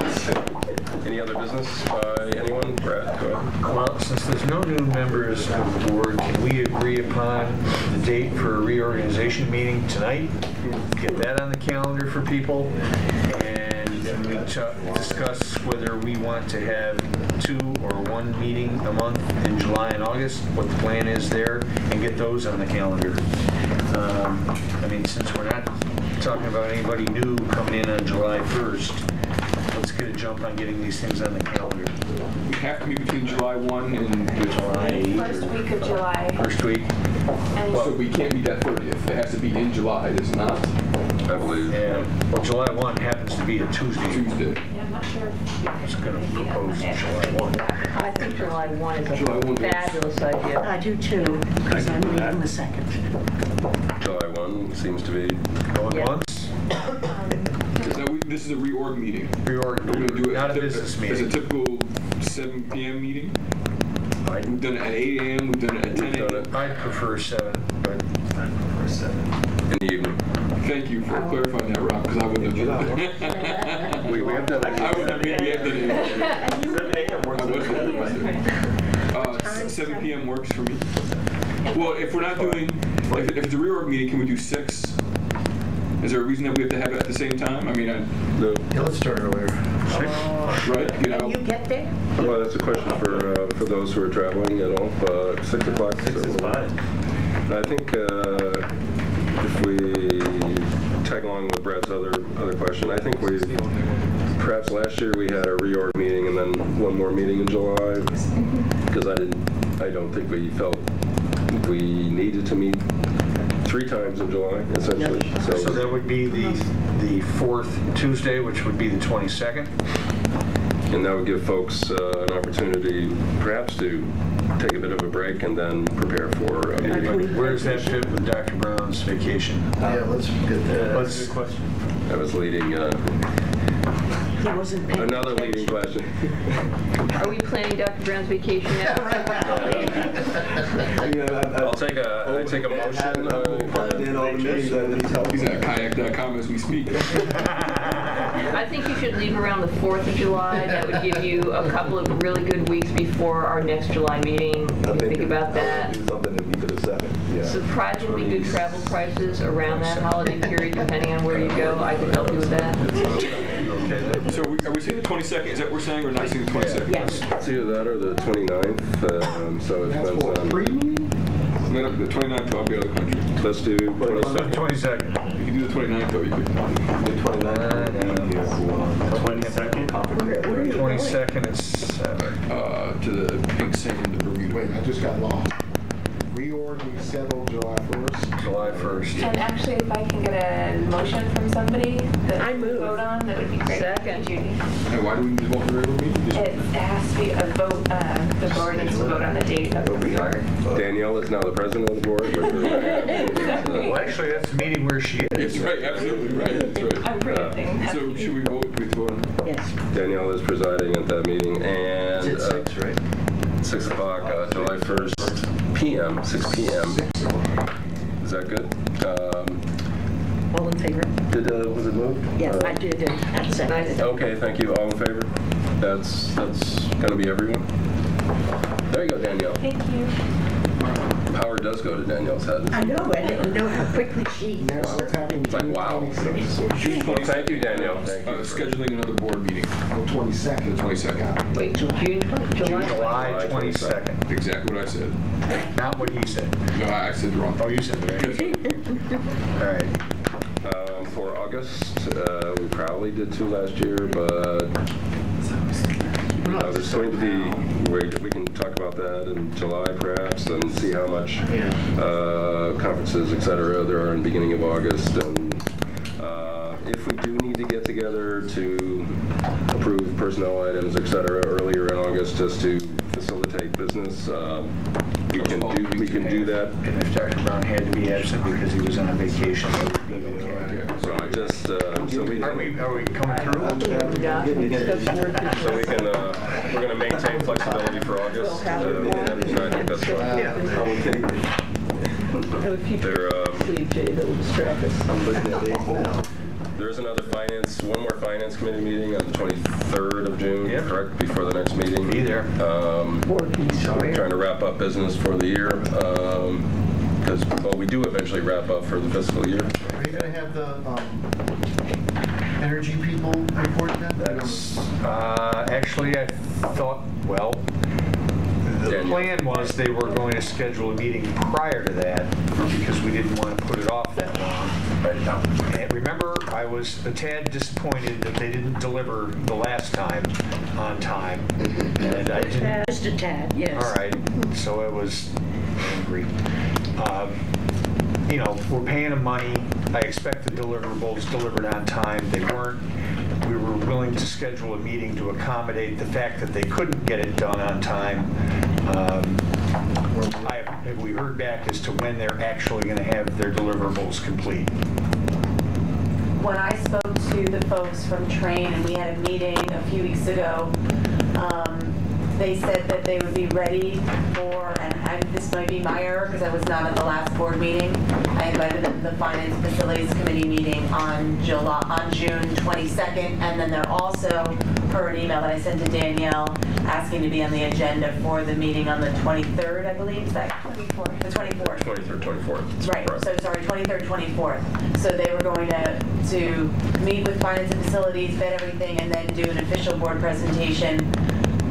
any other business by anyone? Brad, go ahead. Well, since there's no new members of the board, can we agree upon the date for a reorganization meeting tonight? Get that on the calendar for people, and then we discuss whether we want to have 2 or 1 meeting a month in July and August, what the plan is there, and get those on the calendar. Since we're not talking about anybody new coming in on July 1st, let's get a jump on getting these things on the calendar. We have to be between July 1 and July 8. First week of July. First week. So we can't meet that 30th. It has to be in July, does it not? I believe. Yeah. Well, July 1 happens to be a Tuesday. Yeah, I'm not sure. I was going to propose July 1. I think July 1 is a July fabulous idea. I do too, because I'm leaving the 2nd. July 1 seems to be going once. This is a reorg meeting. Reorg. We're going to do it Not a business meeting. It's a typical 7 p.m. meeting. We've done it at 8 a.m. We've done it at 10 a.m. I'd prefer 7, but I prefer 7 in the evening. Thank you for clarifying that, Rob, because I wouldn't have done it. We have done it. I would have been. We have done it. 7 p.m. works for me. Well, if we're not doing, if it's a reorg meeting, can we do 6? Is there a reason that we have to have it at the same time? Yeah, let's start earlier. Right? Can you get there? Well, that's a question for those who are traveling at all. 6 o'clock. 6 is fine. I think if we tag along with Brad's other question, I think perhaps last year we had a reorg meeting and then one more meeting in July, because I didn't I don't think we felt we needed to meet 3 times in July, essentially. So that would be the fourth Tuesday, which would be the 22nd. And that would give folks an opportunity perhaps to take a bit of a break and then prepare for a meeting. Where does that fit with Dr. Brown's vacation? Yeah, let's get that. That's a good question. I was leading He wasn't paying another leading question. Are we planning Dr. Brown's vacation yet? I'll take a motion. He's at kayak.com as we speak. I think you should leave around the 4th of July. That would give you a couple of really good weeks before our next July meeting. Think about that. Do something the week of the 7th. Yeah. Surprisingly good travel prices around that holiday period, depending on where you go. I could help you with that. So are we saying the 22nd? Is that what we're saying, or not saying the 22nd? Yes. It's either that or the 29th. So it depends on. No, the 29th, I'll be out of the country. Let's do 22nd. 22nd. You can do the 29th, though. You could. The 29th. 22nd is to the Pink Sand, the Bermuda. Wait, I just got lost. Reorg, we settled July 1st. July 1st. And actually, if I can get a motion from somebody that I move. vote on, that would be great. Second. Judy. And why do we need to vote for the regular meeting? It has to be a vote, the board needs to vote on the date of the reorg. Danielle is now the president of the board. Well, actually, that's the meeting where she is. That's right, absolutely right. That's right. I'm predicting that. So should we vote? Do we vote on? Yes. Danielle is presiding at that meeting, and It's at 6, right? 6 o'clock, July 1st, p.m., 6 p.m. Is that good? All in favor? Was it moved? Yes, I did. And seconded. Okay, thank you. All in favor? That's going to be everyone. There you go, Danielle. Thank you. Power does go to Danielle's head. I know. I didn't know how quickly she. It's like, wow. Well, thank you, Danielle. Thank you. Scheduling another board meeting. The 22nd. The 22nd. Wait, July? July 22nd. Exactly what I said. Not what he said. No, I said wrong. Oh, you said it, right? All right. For August, we probably did 2 last year, but there's going to be, we can talk about that in July perhaps and see how much conferences, etc. there are in the beginning of August. And if we do need to get together to approve personnel items, etc. earlier in August just to facilitate business, we can do that. And if Dr. Brown had to be absent because he was on vacation, that would be okay. So I just, so we Are we coming through? So we can, we're going to maintain flexibility for August. So I think that's fine. There's another one more finance committee meeting on the 23rd of June, correct? Before the next meeting. Be there. Trying to wrap up business for the year. Because, well, we do eventually wrap up for the fiscal year. Are you going to have the energy people report then? That's, actually, I thought, well, the plan was they were going to schedule a meeting prior to that because we didn't want to put it off that long. But and remember, I was a tad disappointed that they didn't deliver the last time on time. And I didn't. Just a tad, yes. All right, so I was angry. You know, we're paying them money. I expect the deliverables delivered on time. They weren't. We were willing to schedule a meeting to accommodate the fact that they couldn't get it done on time. Have we heard back as to when they're actually going to have their deliverables complete? When I spoke to the folks from Train and we had a meeting a few weeks ago, they said that they would be ready for, and this might be my error because I was not at the last board meeting. I invited them to the Finance Facilities Committee meeting on June 22nd, and then they're also, per an email that I sent to Danielle, asking to be on the agenda for the meeting on the 23rd, I believe. Is that 24th? The 24th. 23rd, 24th. Right. So sorry, 23rd, 24th. So they were going to meet with Finance and Facilities, vet everything, and then do an official board presentation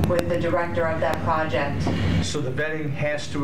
with the director of that project. So the vetting has to